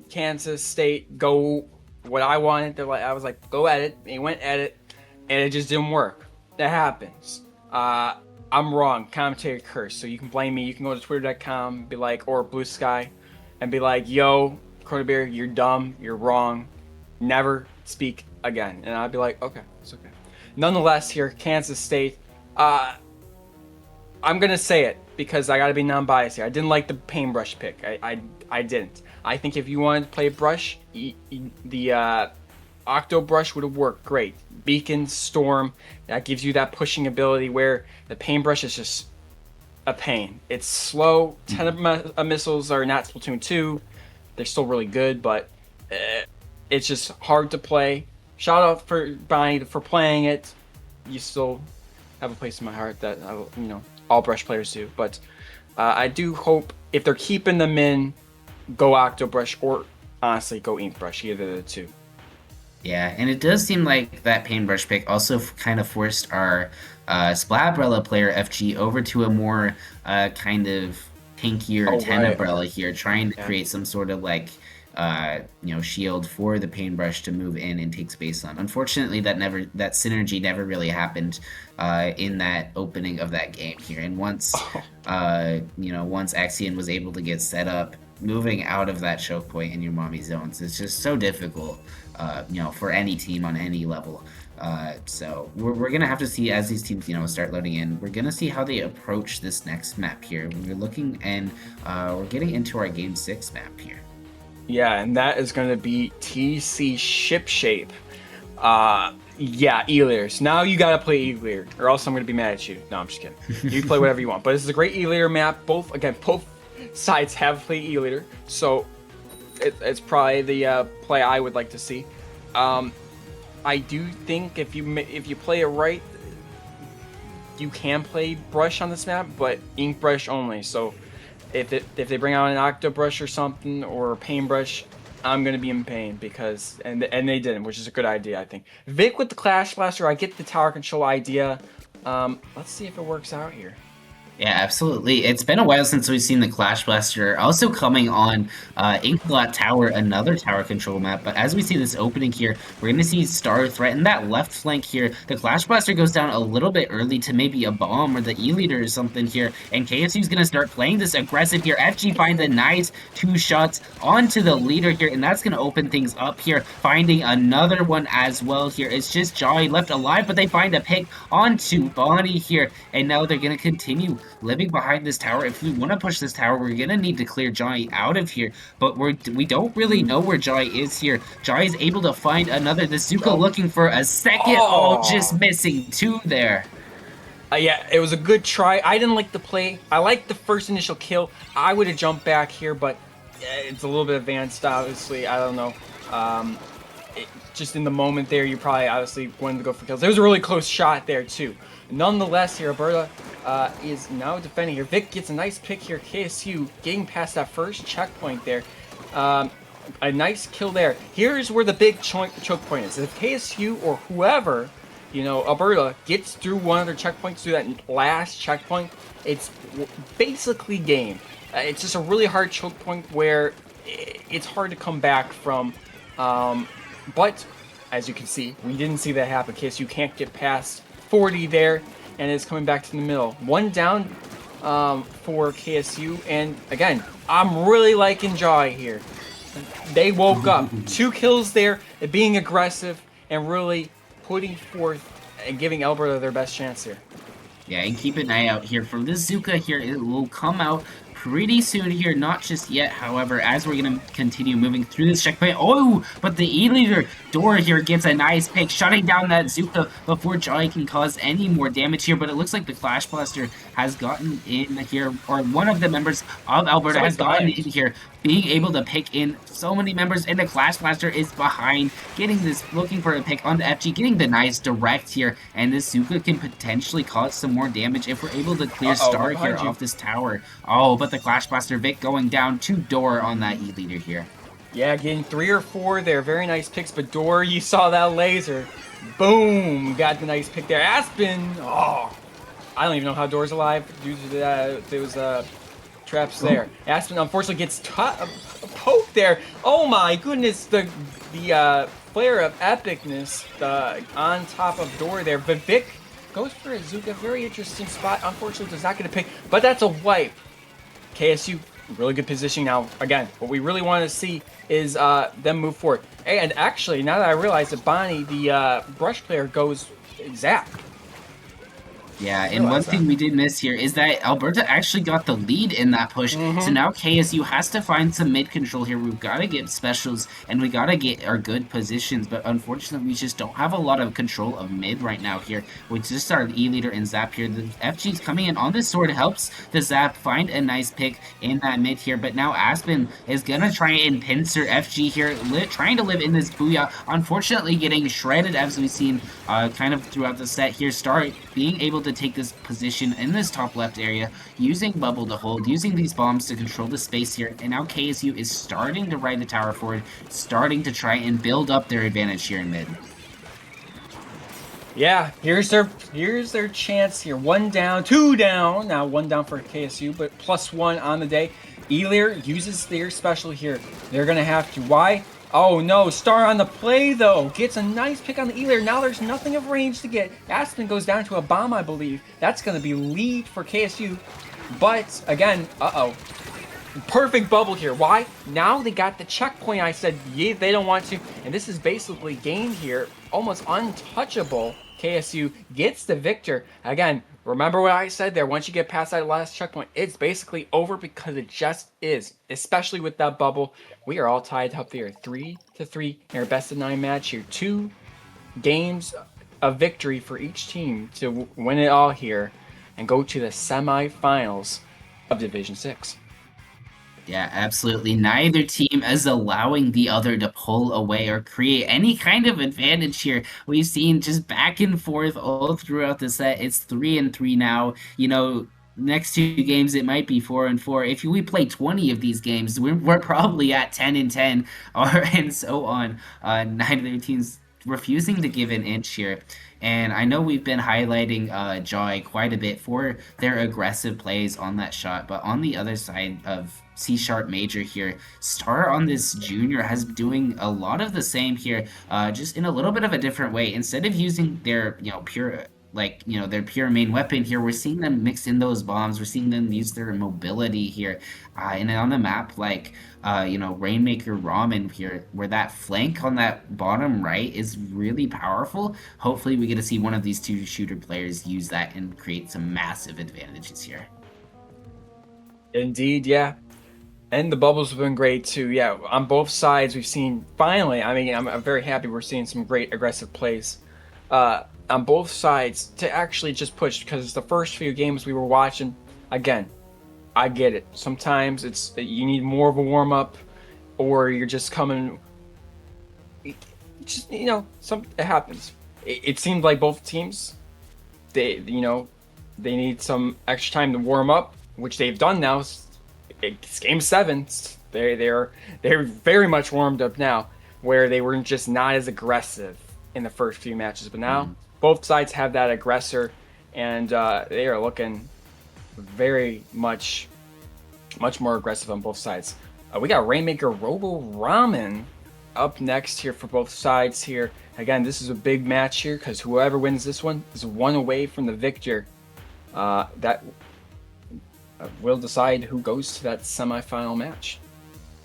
Kansas State go what I wanted. I was like, go at it. He went at it, and it just didn't work. That happens. I'm wrong. Commentator curse. So you can blame me. You can go to twitter.com, be like, or Blue Sky, and be like, yo, Korona Beer, you're dumb. You're wrong. Never speak again. And I'd be like, okay, it's okay. Nonetheless, here, Kansas State. I'm going to say it because I got to be non-biased here. I didn't like the paintbrush pick. I didn't. I think if you wanted to play brush, the Octo Brush would have worked great. Beacon, Storm, that gives you that pushing ability where the paintbrush is just a pain. It's slow. 10 missiles are not Splatoon 2. They're still really good, but it's just hard to play. Shout out for Bonnie for playing it. You still have a place in my heart that all brush players do. But I do hope if they're keeping them in, go Octo Brush or honestly go Ink Brush, either of the two. Yeah, and it does seem like that paintbrush pick also kind of forced our Splatbrella player FG over to a more kind of tankier Tenebrella here, trying to create some sort of shield for the paintbrush to move in and take space on. Unfortunately, that synergy never really happened in that opening of that game here. And once once Axion was able to get set up, moving out of that choke point in your mommy zones, it's just so difficult. For any team on any level. So we're going to have to see as these teams, start loading in. We're going to see how they approach this next map here. We're looking and we're getting into our Game 6 map here. Yeah, and that is going to be TC Ship Shape. E-Leaders. Now you got to play E-Leader, or else I'm going to be mad at you. No, I'm just kidding. You play whatever you want. But this is a great E-Leader map. Both sides have played E-Leader. So it's probably the play I would like to see. I do think if you play it right, you can play brush on this map, but ink brush only. So if they bring out an Octo Brush or something or a paintbrush, I'm gonna be in pain because and they didn't, which is a good idea I think. Vic with the Clash Blaster, I get the tower control idea, Let's see if it works out here. Yeah, absolutely. It's been a while since we've seen the Clash Blaster also coming on Inkblot Tower, another tower control map. But as we see this opening here, we're going to see Star threaten that left flank here. The Clash Blaster goes down a little bit early to maybe a bomb or the E-Leader or something here. And KSU is going to start playing this aggressive here. FG finds a nice 2 shots onto the leader here, and that's going to open things up here. Finding another one as well here. It's just Jolly left alive, but they find a pick onto Bonnie here. And now they're going to continue living behind this tower. If we want to push this tower, we're going to need to clear Johnny out of here, but we don't really know where Johnny is here. Johnny's able to find another. The Zuka looking for a second. Oh, just missing 2 there. Yeah, it was a good try. I didn't like the play. I liked the first initial kill. I would have jumped back here, but it's a little bit advanced, obviously. I don't know. Just in the moment there, you probably obviously wanted to go for kills. There was a really close shot there, too. Nonetheless, here, Alberta is now defending here. Vic gets a nice pick here. KSU getting past that first checkpoint there. A nice kill there. Here's where the big choke point is. If KSU or whoever, you know, Alberta gets through one of their checkpoints, through that last checkpoint, it's basically game. It's just a really hard choke point where it's hard to come back from. But as you can see, we didn't see that happen. KSU can't get past 40 there, and it's coming back to the middle. 1 down for KSU, and again, I'm really liking Jai here. They woke up. 2 kills there, being aggressive, and really putting forth and giving Alberta their best chance here. Yeah, and keep an eye out here for this Zuka here. It will come out pretty soon here, not just yet, however, as we're going to continue moving through this checkpoint. Oh, but the E-Leader door here gets a nice pick, shutting down that Zuka before Jolly can cause any more damage here, but it looks like the Clash Blaster has gotten in here, or one of the members of Alberta has gotten in here, being able to pick in so many members, and the Clash Blaster is behind, getting this, looking for a pick on the FG, getting the nice direct here, and this Zuka can potentially cause some more damage if we're able to clear Star here off this tower. Oh, but the Clash Blaster Vic going down to Door on that E-Leader here. Yeah, getting 3 or 4 there. Very nice picks, but Door, you saw that laser. Boom! Got the nice pick there. Aspen! Oh! I don't even know how Door's alive due to that. There was traps there. Aspen unfortunately gets poked there. Oh my goodness! The flare of epicness on top of Door there. But Vic goes for a Zuka. Very interesting spot. Unfortunately, does not get a pick, but that's a wipe. KSU, really good positioning now. Again, what we really want to see is them move forward. And actually, now that I realize that Bonnie, the brush player, goes zap. Yeah, and one thing we did miss here is that Alberta actually got the lead in that push, so now KSU has to find some mid control here. We've got to get specials, and we got to get our good positions, but unfortunately we just don't have a lot of control of mid right now here. We just our E-Leader and Zap here. The FG's coming in on this sword, helps the Zap find a nice pick in that mid here, but now Aspen is going to try and pincer FG here, trying to live in this booyah. Unfortunately getting shredded, as we've seen kind of throughout the set here. Star being able to take this position in this top left area, using bubble to hold, using these bombs to control the space here, and now KSU is starting to ride the tower forward, starting to try and build up their advantage here in mid. Yeah, here's their chance here. 1 down, 2 down. Now 1 down for KSU, but +1 on the day. Elir uses their special here. They're gonna have to. Why? Oh no, Star on the play though. Gets a nice pick on the E-Layer. Now there's nothing of range to get. Aspen goes down to a bomb, I believe. That's going to be lead for KSU. But again, perfect bubble here. Why? Now they got the checkpoint. I said, yeah, they don't want to. And this is basically game here. Almost untouchable. KSU gets the victor. Again, remember what I said there. Once you get past that last checkpoint, it's basically over because it just is. Especially with that bubble. We are all tied up there. 3-3 in our best of 9 match here. 2 games of victory for each team to win it all here and go to the semifinals of Division 6. Yeah, absolutely. Neither team is allowing the other to pull away or create any kind of advantage here. We've seen just back and forth all throughout the set. It's 3-3 now. You know, next 2 games it might be 4-4. If we play 20 of these games, we're probably at 10-10 or and so on. Neither team's refusing to give an inch here. And I know we've been highlighting Joy quite a bit for their aggressive plays on that shot, but on the other side of C sharp major here, Star on this junior has doing a lot of the same here, just in a little bit of a different way. Instead of using their pure their pure main weapon here, we're seeing them mix in those bombs. We're seeing them use their mobility here, and on the map Rainmaker Ramen here, where that flank on that bottom right is really powerful. Hopefully we get to see one of these two shooter players use that and create some massive advantages here. Indeed, yeah. And the bubbles have been great too. Yeah, on both sides we've seen finally. I mean, I'm very happy we're seeing some great aggressive plays on both sides to actually just push, because the first few games we were watching, again, I get it. Sometimes it's you need more of a warm up, or you're just coming. Just it happens. It seemed like both teams, they need some extra time to warm up, which they've done now. It's game 7. They're very much warmed up now, where they were just not as aggressive in the first few matches. But now both sides have that aggressor, and they are looking very much more aggressive on both sides. We got Rainmaker Robo Ramen up next here for both sides here. Again, this is a big match here, because whoever wins this one is one away from the victor. That will decide who goes to that semifinal match.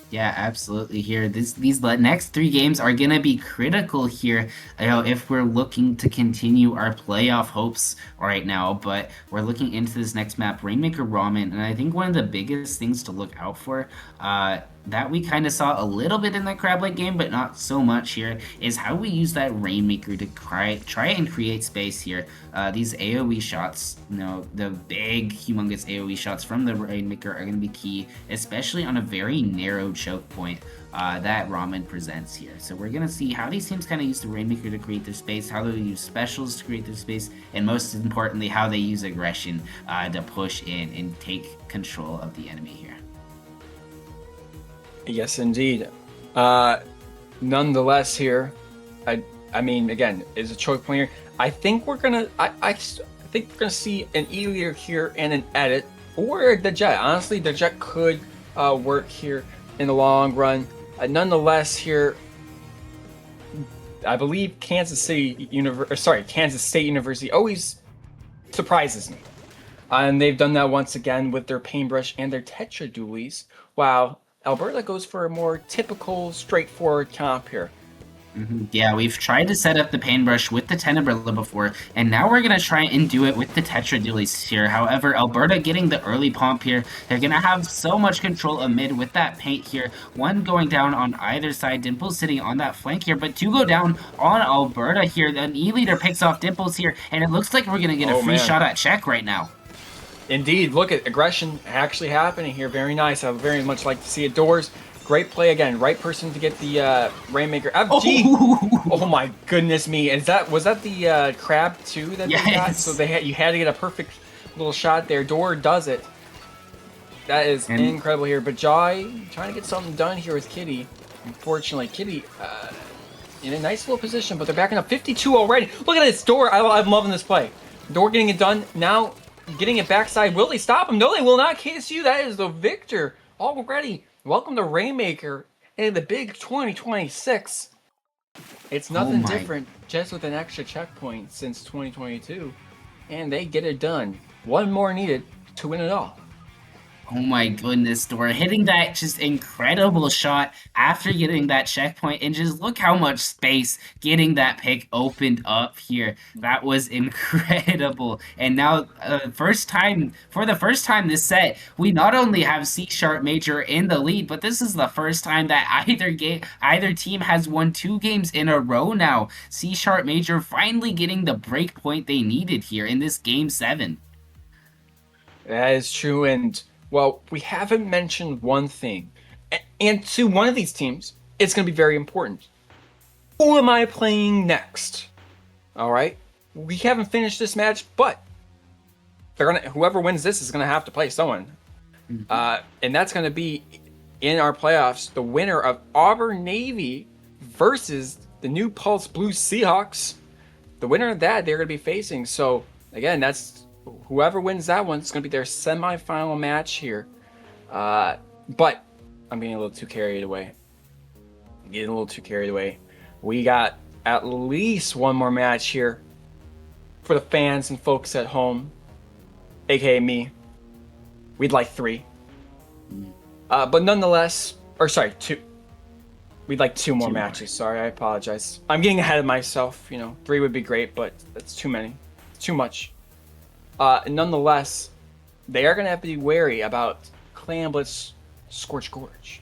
Yeah, absolutely. Here, these next 3 games are gonna be critical here. If we're looking to continue our playoff hopes right now, but we're looking into this next map, Rainmaker Ramen, and I think one of the biggest things to look out for, that we kind of saw a little bit in the Crab-like game, but not so much here, is how we use that Rainmaker to try and create space here. These AoE shots, the big, humongous AoE shots from the Rainmaker are going to be key, especially on a very narrow choke point that Ramen presents here. So we're going to see how these teams kind of use the Rainmaker to create their space, how they use specials to create their space, and most importantly, how they use aggression to push in and take control of the enemy here. Yes, indeed. Nonetheless, here, I mean, again, is a choke point here. I think we're gonna, I think we're gonna see an E-leader here and an edit, or the Jet. Honestly, the Jet could work here in the long run. Nonetheless, here, I believe Kansas State University always surprises me, and they've done that once again with their paintbrush and their Tetra dualies. Wow. Alberta goes for a more typical, straightforward comp here. Yeah, we've tried to set up the paintbrush with the Tenebrilla before, and now we're going to try and do it with the Tetra dualies here. However, Alberta getting the early pump here, they're going to have so much control amid with that paint here. 1 going down on either side, Dimples sitting on that flank here, but 2 go down on Alberta here. Then E-leader picks off Dimples here, and it looks like we're going to get a free shot at check right now. Indeed, look at aggression actually happening here. Very nice. I would very much like to see it. Doors, great play again. Right person to get the Rainmaker. FG. Oh my goodness me! Was that the crab too that they got? So you had to get a perfect little shot there. Door does it. That is incredible here. But Jai trying to get something done here with Kitty. Unfortunately, Kitty in a nice little position, but they're backing up 52 already. Look at this Door. I'm loving this play. Door getting it done now. Getting it backside. Will they stop him? No, they will not. KSU, that is the victor already. Welcome to Rainmaker in the big 2026. It's nothing different, just with an extra checkpoint since 2022. And they get it done. 1 more needed to win it all. Oh my goodness, Dora, hitting that just incredible shot after getting that checkpoint, and just look how much space getting that pick opened up here. That was incredible. And now, for the first time this set, we not only have C sharp major in the lead, but this is the first time that either team has won 2 games in a row now. C sharp major finally getting the break point they needed here in this game 7. That is true, and well, we haven't mentioned one thing. And to one of these teams, it's going to be very important. Who am I playing next? All right? We haven't finished this match, but whoever wins this is going to have to play someone. And that's going to be, in our playoffs, the winner of Auburn Navy versus the new Pulse Blue Seahawks. The winner of that, they're going to be facing. So, again, that's whoever wins that one, it's going to be their semifinal match here. But I'm getting a little too carried away. We got at least one more match here for the fans and folks at home, aka me. We'd like 3. But nonetheless, or sorry, 2. We'd like 2 more matches. Sorry, I apologize. I'm getting ahead of myself. 3 would be great, but that's too many. It's too much. Nonetheless, they are going to have to be wary about Clam Blitz Scorch Gorge.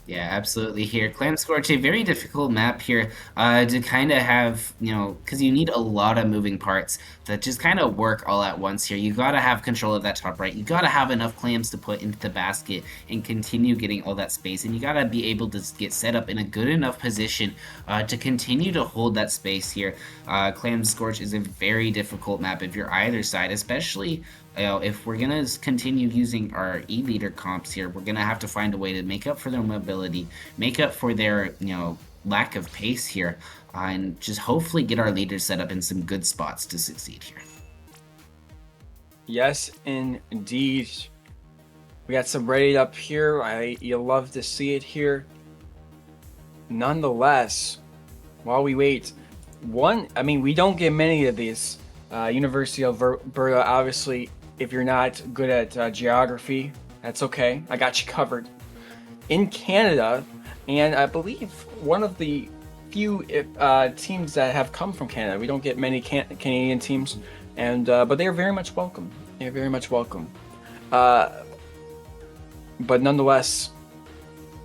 Yeah, absolutely here. Clam Scorch, a very difficult map here to kind of have, because you need a lot of moving parts that just kind of work all at once here. You got to have control of that top right. You got to have enough clams to put into the basket and continue getting all that space. And you got to be able to get set up in a good enough position to continue to hold that space here. Clam Scorch is a very difficult map if you're either side, especially if we're going to continue using our E-leader comps here, we're going to have to find a way to make up for their mobility, make up for their, lack of pace here, and just hopefully get our leaders set up in some good spots to succeed here. Yes, indeed. We got some ready up here. You love to see it here. Nonetheless, while we wait, we don't get many of these. University of Alberta, obviously, if you're not good at geography, that's okay. I got you covered. In Canada, and I believe one of the few teams that have come from Canada. We don't get many Canadian teams, and but they are very much welcome. They're very much welcome. But nonetheless,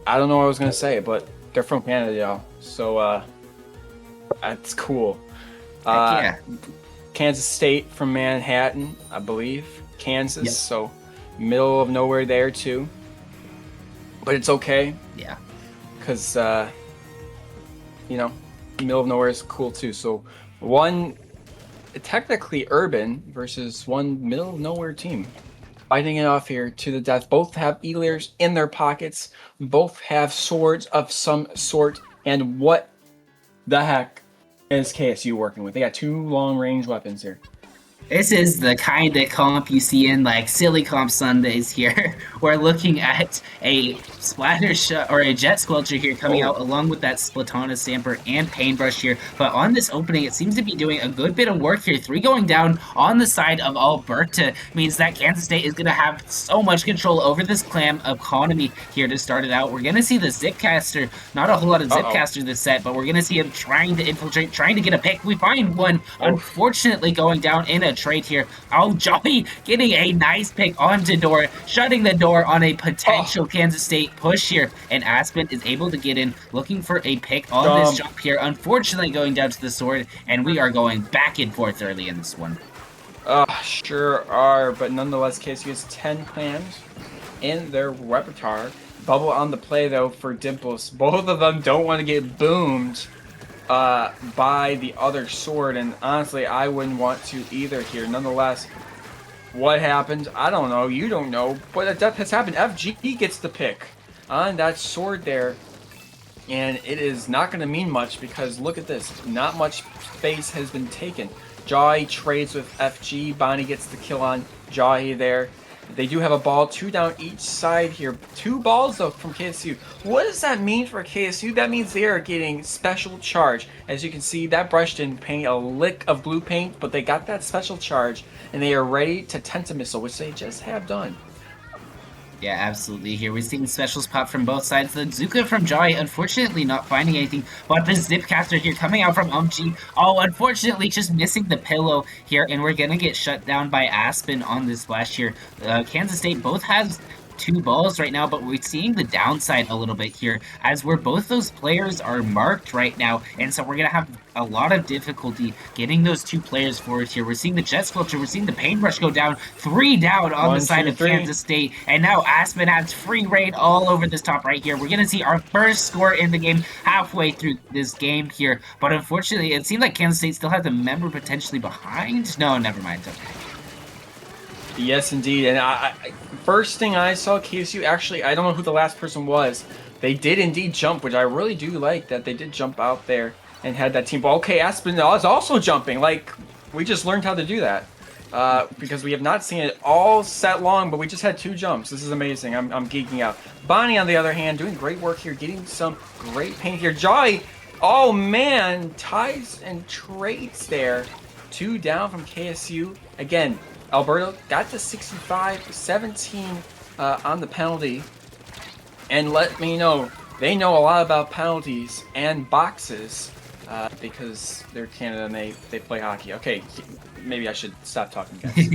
I don't know what I was gonna say, but they're from Canada, y'all. So that's cool. Yeah. Kansas State from Manhattan, I believe. Kansas, yep. So middle of nowhere there too. But it's okay. Yeah. Because, middle of nowhere is cool too. So one technically urban versus one middle of nowhere team. Fighting it off here to the death. Both have E-leaders in their pockets. Both have swords of some sort. And what the heck is KSU working with? They got 2 long-range weapons here. This is the kind of comp you see in like silly comp Sundays here. We're looking at a splatter shot or a jet squelcher here coming out along with that Splatana Stamper and Paintbrush here. But on this opening, it seems to be doing a good bit of work here. 3 going down on the side of Alberta means that Kansas State is going to have so much control over this clam economy here to start it out. We're going to see the Zipcaster, not a whole lot of Zipcaster this set, but we're going to see him trying to infiltrate, trying to get a pick. We find one, unfortunately, going down in a trade here. Johnny getting a nice pick onto door, shutting the door on a potential Kansas State push here, and Aspen is able to get in, looking for a pick on this jump here, unfortunately going down to the sword, and we are going back and forth early in this one. Sure are, but nonetheless, KSU has 10 clams in their repertoire. Bubble on the play, though, for Dimples. Both of them don't want to get boomed by the other sword, and honestly, I wouldn't want to either here. Nonetheless, what happened? I don't know. You don't know, but a death has happened. FG gets the pick on that sword there, and it is not going to mean much because look at this. Not much space has been taken. Jahi trades with FG. Bonnie gets the kill on Jahi there. They do have a ball, 2 down each side here. 2 balls, though, from KSU. What does that mean for KSU? That means they are getting special charge. As you can see, that brush didn't paint a lick of blue paint, but they got that special charge, and they are ready to Tentamissile, which they just have done. Yeah, absolutely. Here we're seeing specials pop from both sides. The Zuka from Jahi, unfortunately not finding anything, but the Zipcaster here coming out from Umji. Unfortunately just missing the pillow here, and we're gonna get shut down by Aspen on this splash here. Kansas State both has 2 balls right now, but we're seeing the downside a little bit here as where both those players are marked right now, and so we're gonna have a lot of difficulty getting those 2 players forward here. We're seeing the Jet Sculpture, we're seeing the Paintbrush go down, 3 down on the side of Kansas State, and now Aspen has free reign all over this top right here. We're gonna see our first score in the game halfway through this game here, but unfortunately it seemed like Kansas State still has a member potentially behind. No, never mind. Okay. Yes, indeed. And first thing I saw, KSU, actually, I don't know who the last person was. They did indeed jump, which I really do like that they did jump out there and had that team ball. Okay, Aspen is also jumping. Like, we just learned how to do that. Because we have not seen it all set long, but we just had 2 jumps. This is amazing. I'm geeking out. Bonnie, on the other hand, doing great work here, getting some great paint here. Joy, oh man, ties and trades there. 2 down from KSU. Again, Alberta got to 65-17 on the penalty. And let me know, they know a lot about penalties and boxes because they're Canada and they play hockey. Okay, maybe I should stop talking, guys.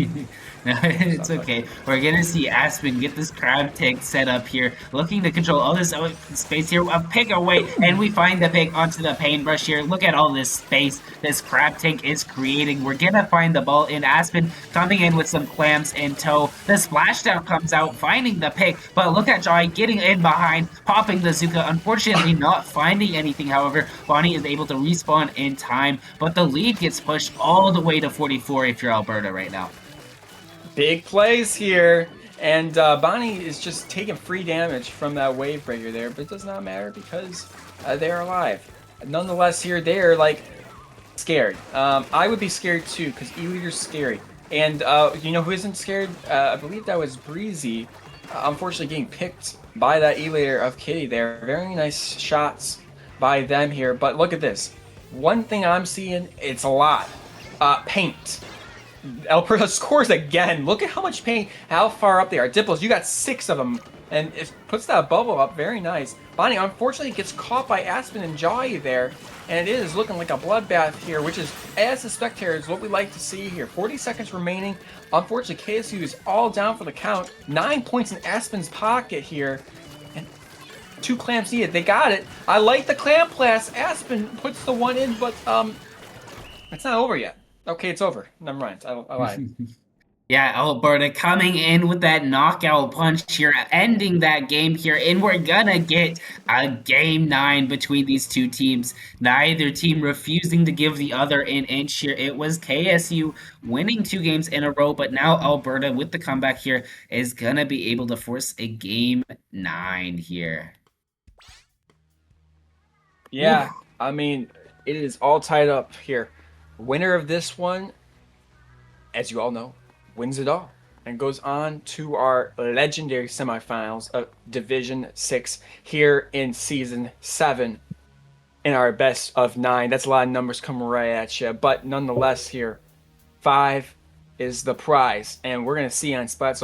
No, it's okay. We're gonna see Aspen get this crab tank set up here, looking to control all this space here. A pick away, and we find the pick onto the paintbrush here. Look at all this space this crab tank is creating. We're gonna find the ball in. Aspen coming in with some clams in tow. The splashdown comes out, finding the pick, but look at Joy getting in behind, popping the Zuka. Unfortunately, not finding anything. However, Bonnie is able to respawn in time, but the lead gets pushed all the way to 44 if you're Alberta right now. Big plays here. And Bonnie is just taking free damage from that wave breaker there, but it does not matter because they're alive. Nonetheless, here they're like scared. I would be scared too because E-Leader's scary. And you know who isn't scared? I believe that was Breezy. Unfortunately, getting picked by that E-Leader of Kitty there. Very nice shots by them here. But look at this. One thing I'm seeing, it's a lot. Paint. Alberta scores again. Look at how much paint, how far up they are. Dimples, you got 6 of them, and it puts that bubble up. Very nice. Bonnie, unfortunately, gets caught by Aspen and Jai there, and it is looking like a bloodbath here, which is, as the spectators, what we like to see here. 40 seconds remaining. Unfortunately, KSU is all down for the count. 9 points in Aspen's pocket here, and 2 clamps needed. They got it. I like the clamp class. Aspen puts the 1 in, but it's not over yet. Okay, it's over. Never mind. I lied. Yeah, Alberta coming in with that knockout punch here, ending that game here, and we're gonna get a game 9 between these two teams. Neither team refusing to give the other an inch here. It was KSU winning 2 games in a row, but now Alberta with the comeback here is gonna be able to force a game 9 here. Yeah, I mean, it is all tied up here. Winner of this one, as you all know, wins it all and goes on to our legendary semifinals of Division 6 here in Season 7 in our best of 9. That's a lot of numbers coming right at you, but nonetheless here, 5 is the prize, and we're going to see on Spot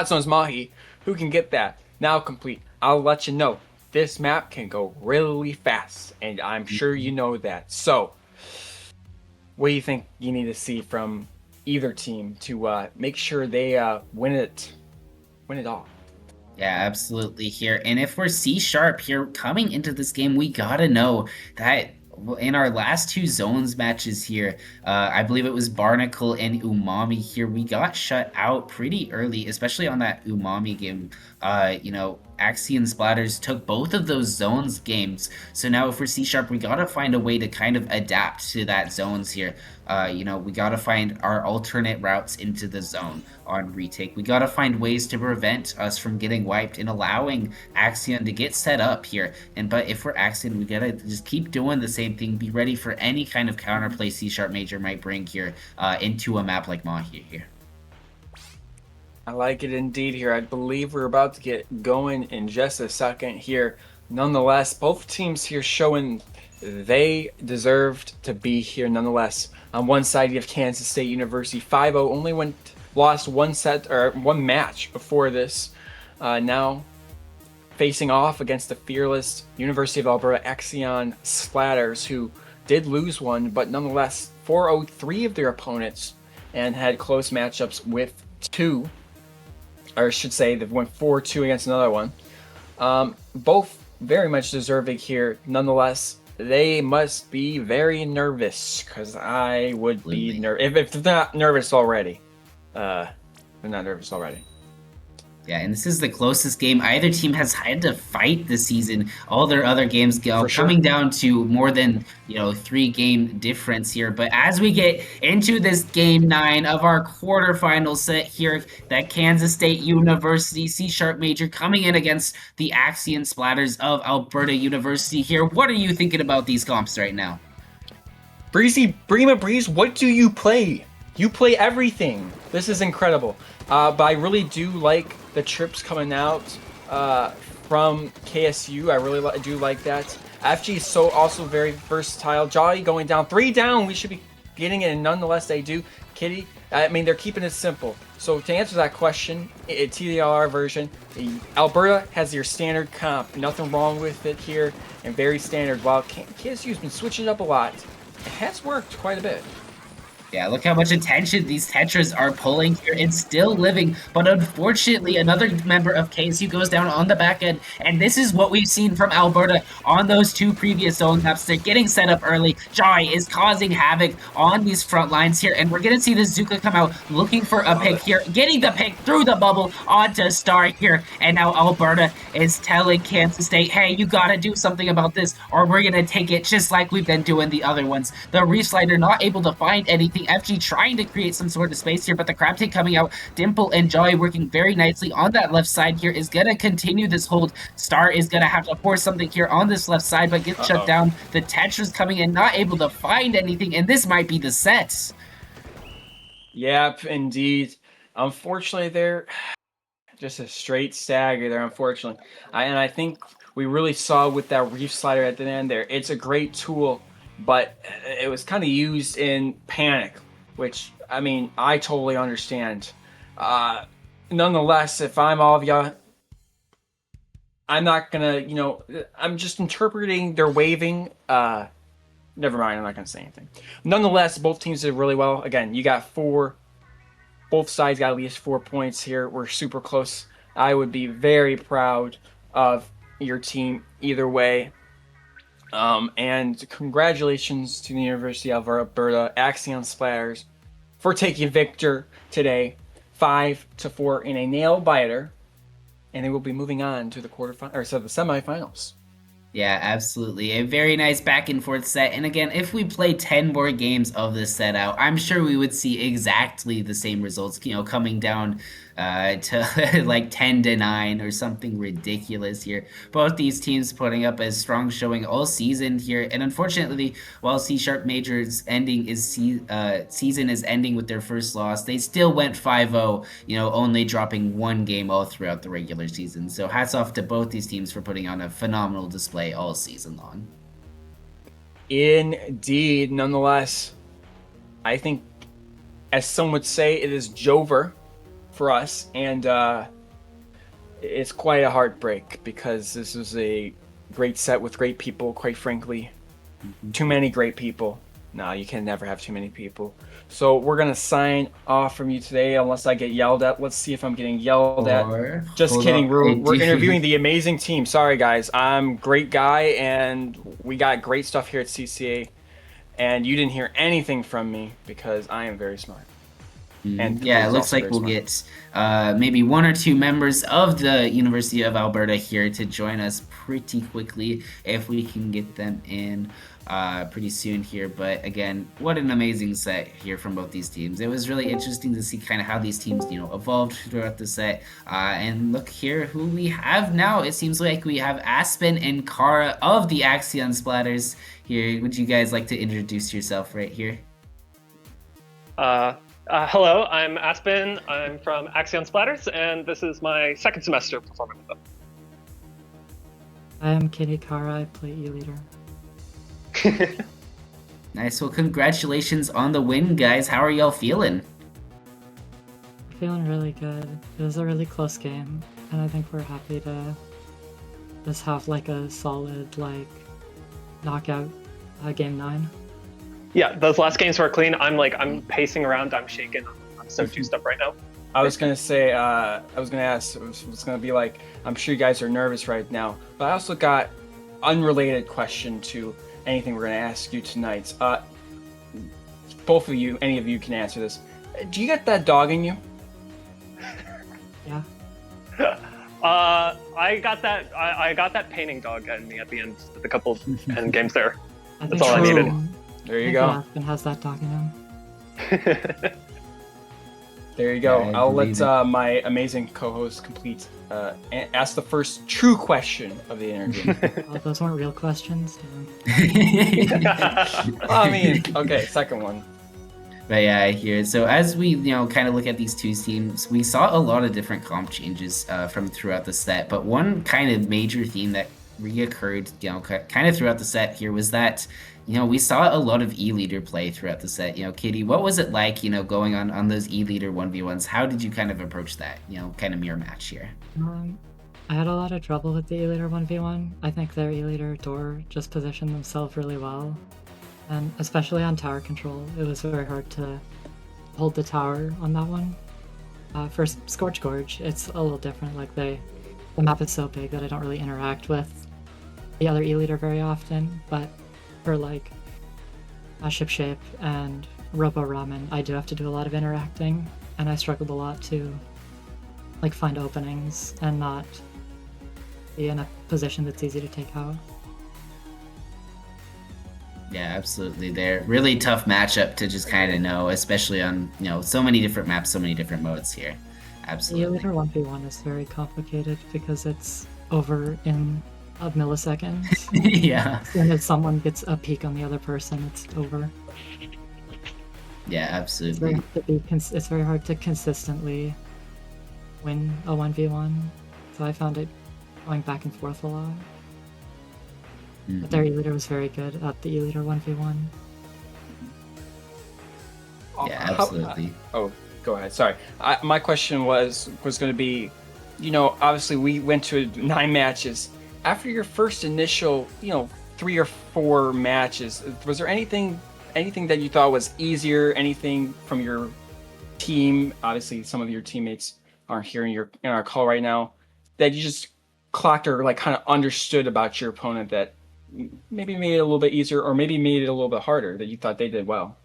Zone's Mahi who can get that. Now Complete, I'll let you know, this map can go really fast, and I'm sure you know that. So, what do you think you need to see from either team to make sure they win it all? Yeah, absolutely here. And if we're C sharp here coming into this game, we gotta know that in our last 2 zones matches here, I believe it was Barnacle and Umami here, we got shut out pretty early, especially on that Umami game. You know, Axion Splatters took both of those zones games. So now if we're C sharp, we gotta find a way to kind of adapt to that zones here. You know, we gotta find our alternate routes into the zone on retake. We gotta find ways to prevent us from getting wiped and allowing Axion to get set up here. But if we're Axion, we gotta just keep doing the same thing. Be ready for any kind of counterplay C sharp major might bring here into a map like Mahi here. I like it indeed here. I believe we're about to get going in just a second here. Nonetheless, both teams here showing they deserved to be here nonetheless. On one side, you have Kansas State University 5-0, only lost 1 set or 1 match before this. Now facing off against the fearless University of Alberta Axion Splatters, who did lose 1, but nonetheless 4-0 3 of their opponents and had close matchups with 2. Or I should say they've won 4-2 against another one. Both very much deserving here. Nonetheless, they must be very nervous because I would be nervous if they're not nervous already. They're not nervous already. Yeah, and this is the closest game either team has had to fight this season. All their other games go For sure. coming down to more than 3-game difference here. But as we get into this game 9 of our quarterfinal set here, that Kansas State University C-sharp major coming in against the Axion Splatters of Alberta University here. What are you thinking about these comps right now? Breezy, Breema Breeze, what do you play? You play everything. This is incredible. But I really do like the trips coming out from KSU. I really do like that. FG is also very versatile. Jolly going down 3 down. We should be getting it, and nonetheless they do. Kitty, I mean, they're keeping it simple. So to answer that question, TDLR version, Alberta has your standard comp. Nothing wrong with it here, and very standard. While KSU's been switching up a lot. It has worked quite a bit. Yeah, look how much attention these Tetras are pulling here. It's still living, but unfortunately, another member of KSU goes down on the back end, and this is what we've seen from Alberta on those 2 previous zone maps. They're getting set up early. Jai is causing havoc on these front lines here, and we're going to see the Zuka come out looking for a pick here, getting the pick through the bubble onto Star here, and now Alberta is telling Kansas State, hey, you got to do something about this, or we're going to take it just like we've been doing the other ones. The Reef Slider not able to find anything. FG trying to create some sort of space here, but the Crab Tank coming out. Dimple and Joy working very nicely on that left side here is going to continue this hold. Star is going to have to force something here on this left side, but gets shut down. The Tetra's coming in, not able to find anything, and this might be the set. Yep, indeed. Unfortunately, they're just a straight stagger there, unfortunately. And I think we really saw with that Reef Slider at the end there. It's a great tool, but it was kind of used in panic, which, I mean, I totally understand. Nonetheless, if I'm all of y'all, I'm not gonna, I'm just interpreting their waving. Never mind, I'm not gonna say anything. Nonetheless, both teams did really well. Again, you got 4. Both sides got at least 4 points here. We're super close. I would be very proud of your team either way. And congratulations to the University of Alberta Axion Splatters for taking victor today, 5-4 in a nail biter, and they will be moving on to the the semifinals. Yeah, absolutely. A very nice back and forth set. And again, if we play 10 more games of this set out, I'm sure we would see exactly the same results, coming down to like 10-9 or something ridiculous here. Both these teams putting up a strong showing all season here. And unfortunately, while C-sharp Major's season is ending with their first loss, they still went 5-0, only dropping 1 game all throughout the regular season. So hats off to both these teams for putting on a phenomenal display all season long. Indeed. Nonetheless, I think, as some would say, it is Jover for us, and it's quite a heartbreak because this was a great set with great people, quite frankly. Too many great people. No, you can never have too many people. So we're going to sign off from you today unless I get yelled at. Let's see if I'm getting yelled at. Just kidding. We're interviewing the amazing team. Sorry, guys. I'm great guy, and we got great stuff here at CCA. And you didn't hear anything from me because I am very smart. And yeah, it looks like we'll get maybe 1 or 2 members of the University of Alberta here to join us pretty quickly if we can get them in pretty soon here. But again, what an amazing set here from both these teams. It was really interesting to see kind of how these teams, evolved throughout the set. And look here who we have now. It seems like we have Aspen and Kara of the Axion Splatters here. Would you guys like to introduce yourself right here? Hello, I'm Aspen. I'm from Axion Splatters, and this is my 2nd semester performing with them. I'm Kitty Kara. I play E-Leader. Nice. Well, congratulations on the win, guys. How are y'all feeling? Feeling really good. It was a really close game, and I think we're happy to just have like a solid knockout game 9. Yeah, those last games were clean. I'm pacing around. I'm shaking. I'm so juiced up right now. I was gonna say, I was gonna ask, it's gonna be like, I'm sure you guys are nervous right now, but I also got unrelated question to anything we're gonna ask you tonight. Both of you, any of you can answer this. Do you get that dog in you? Yeah. I got that. I got that painting dog in me at the end with a couple end games there. I That's all I needed. There you I think go. Aspen has that dog in him. There you go. Yeah, I I'll let believe it. my amazing co-host Complete ask the first true question of the interview. Oh, those weren't real questions. Damn. I mean, okay, second one. But yeah, I hear it. So as we, kind of look at these two teams, we saw a lot of different comp changes from throughout the set. But one kind of major theme that reoccurred, kind of throughout the set here was that, we saw a lot of E-leader play throughout the set. Katie, what was it like, going on those E-leader 1v1s? How did you kind of approach that, kind of mirror match here? I had a lot of trouble with the E-leader 1v1. I think their E-leader door just positioned themselves really well. And especially on tower control, it was very hard to hold the tower on that one. For Scorch Gorge, it's a little different. Like the map is so big that I don't really interact with the other E-leader very often. But for like Ship Shape and Robo Ramen, I do have to do a lot of interacting, and I struggled a lot to like find openings and not be in a position that's easy to take out. Yeah, absolutely. They're really tough matchup to just kind of know, especially on, so many different maps, so many different modes here. The Absolutely. E-leader 1v1 is very complicated because it's over in a millisecond. Yeah. And if someone gets a peek on the other person, it's over. Yeah, It's very absolutely. hard to it's very hard to consistently win a 1v1. So I found it going back and forth a lot. But their E-leader was very good at the E-leader 1v1. Yeah, How- absolutely. Oh, go ahead. Sorry. My question was going to be, obviously we went to 9 matches. After your first initial, 3 or 4 matches, was there anything that you thought was easier? Anything from your team? Obviously, some of your teammates aren't here in our call right now. That you just clocked or like kind of understood about your opponent that maybe made it a little bit easier, or maybe made it a little bit harder that you thought they did well.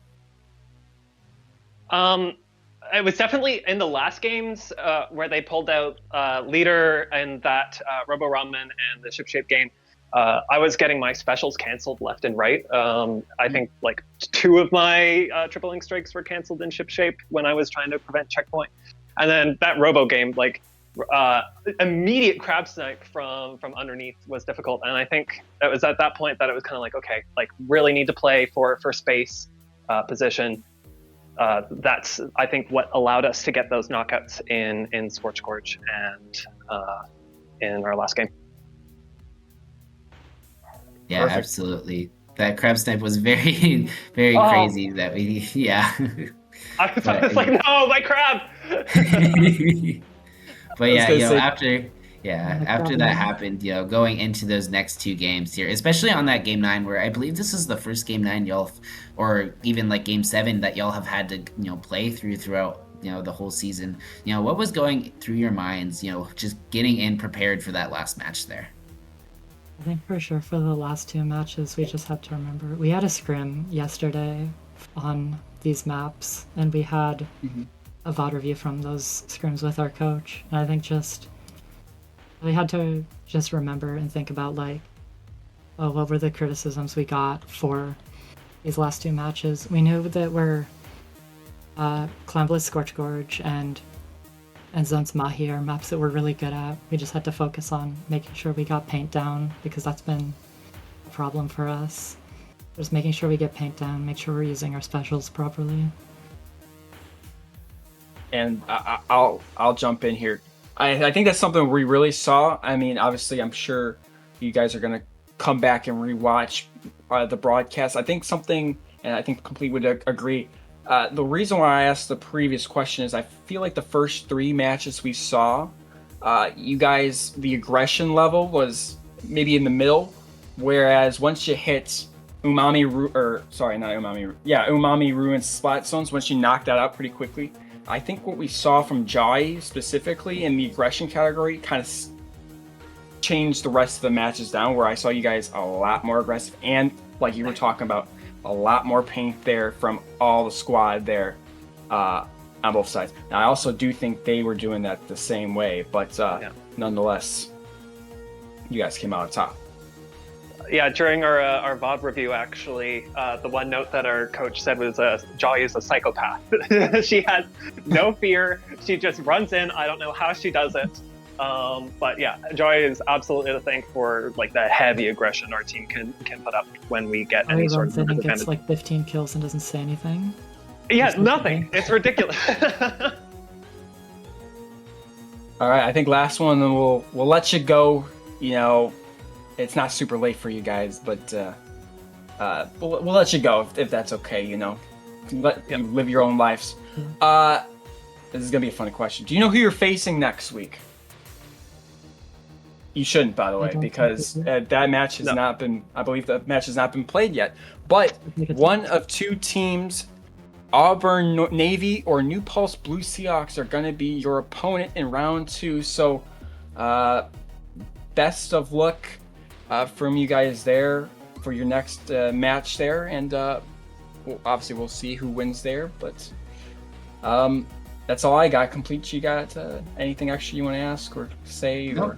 It was definitely in the last games where they pulled out leader and that Robo Ramen and the Ship Shape game. I was getting my specials canceled left and right. I think like 2 of my triple link strikes were canceled in Ship Shape when I was trying to prevent checkpoint. And then that Robo game, like immediate crab snipe from underneath was difficult. And I think it was at that point that it was kind of like, okay, like really need to play for space position. That's, I think, what allowed us to get those knockouts in Scorch Gorge and in our last game. Yeah, Perfect. absolutely. That crab snipe was very, very Oh. crazy that we, yeah. I was like, no, my crab! But I was yeah, gonna say- after that happened, going into those next 2 games here, especially on that game 9, where I believe this is the first game 9 y'all, or even like game 7 that y'all have had to, play throughout, the whole season. What was going through your minds, just getting in prepared for that last match there? I think for sure for the last 2 matches, we just had to remember. We had a scrim yesterday on these maps, and we had a VOD review from those scrims with our coach. And I think we had to just remember and think about like, oh, what were the criticisms we got for these last 2 matches? We knew that we're Clambless, Scorch Gorge, and Zone's Mahi are maps that we're really good at. We just had to focus on making sure we got paint down, because that's been a problem for us. Just making sure we get paint down, make sure we're using our specials properly. And I'll jump in here. I think that's something we really saw. I mean, obviously, I'm sure you guys are gonna come back and rewatch the broadcast. I think something, and I think Complete would agree. The reason why I asked the previous question is I feel like the first 3 matches we saw, you guys, the aggression level was maybe in the middle, whereas once you hit Umami Ruins spot zones, once you knock that out pretty quickly, I think what we saw from Jai specifically in the aggression category kind of changed the rest of the matches down, where I saw you guys a lot more aggressive, and like you were talking about, a lot more paint there from all the squad there. on both sides. Now, I also do think they were doing that the same way, but nonetheless, you guys came out on top. Yeah, during our VOD review, actually, the one note that our coach said was Joy is a psychopath. She has no fear. She just runs in. I don't know how she does it. But yeah, Joy is absolutely to thank for like the heavy aggression our team can put up when we get any sort of advantage. advantage. Gets like 15 kills and doesn't say anything. Yeah, nothing. It's ridiculous. All right, I think last one, then we'll let you go. You know, it's not super late for you guys, but we'll let you go if that's okay. You know, let you live your own lives. This is gonna be a funny question. Do you know who you're facing next week? You shouldn't, by the way, because that match has not been. I believe the match has not been played yet. But one of two teams, Auburn Navy or New Pulse Blue Seahawks, are going to be your opponent in round 2. So, best of luck from you guys there for your next match there, and obviously we'll see who wins there. But that's all I got. Complete. You got anything extra you want to ask or say? Nope. Or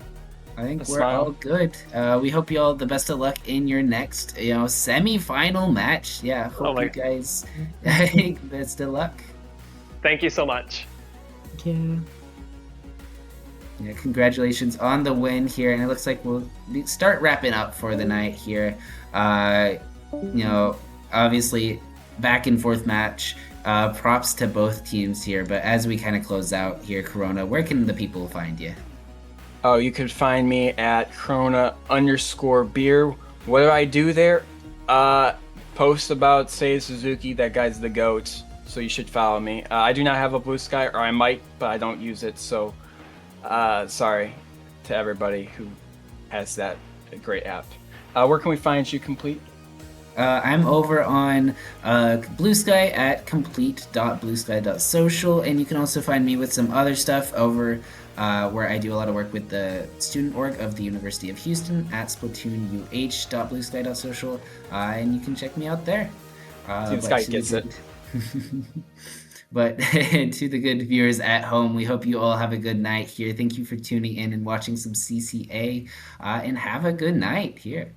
I think we're all good. We hope you all the best of luck in your next, semi-final match. Yeah, hope you guys best of luck. Thank you so much. Thank you. Yeah, congratulations on the win here, and it looks like we'll start wrapping up for the night here. Obviously, back and forth match. Props to both teams here, but as we kind of close out here, Korona, where can the people find you? Oh, you can find me at Korona_beer. What do I do there? Post about Seiya Suzuki. That guy's the GOAT, so you should follow me. I do not have a Blue Sky, or I might, but I don't use it, so sorry to everybody who has that great app. Where can we find you, Complete? I'm over on Blue Sky at complete.bluesky.social, and you can also find me with some other stuff over where I do a lot of work with the student org of the University of Houston at splatoonuh.bluesky.social, and you can check me out there. This guy gets it. But to the good viewers at home, we hope you all have a good night here. Thank you for tuning in and watching some CCA, and have a good night here.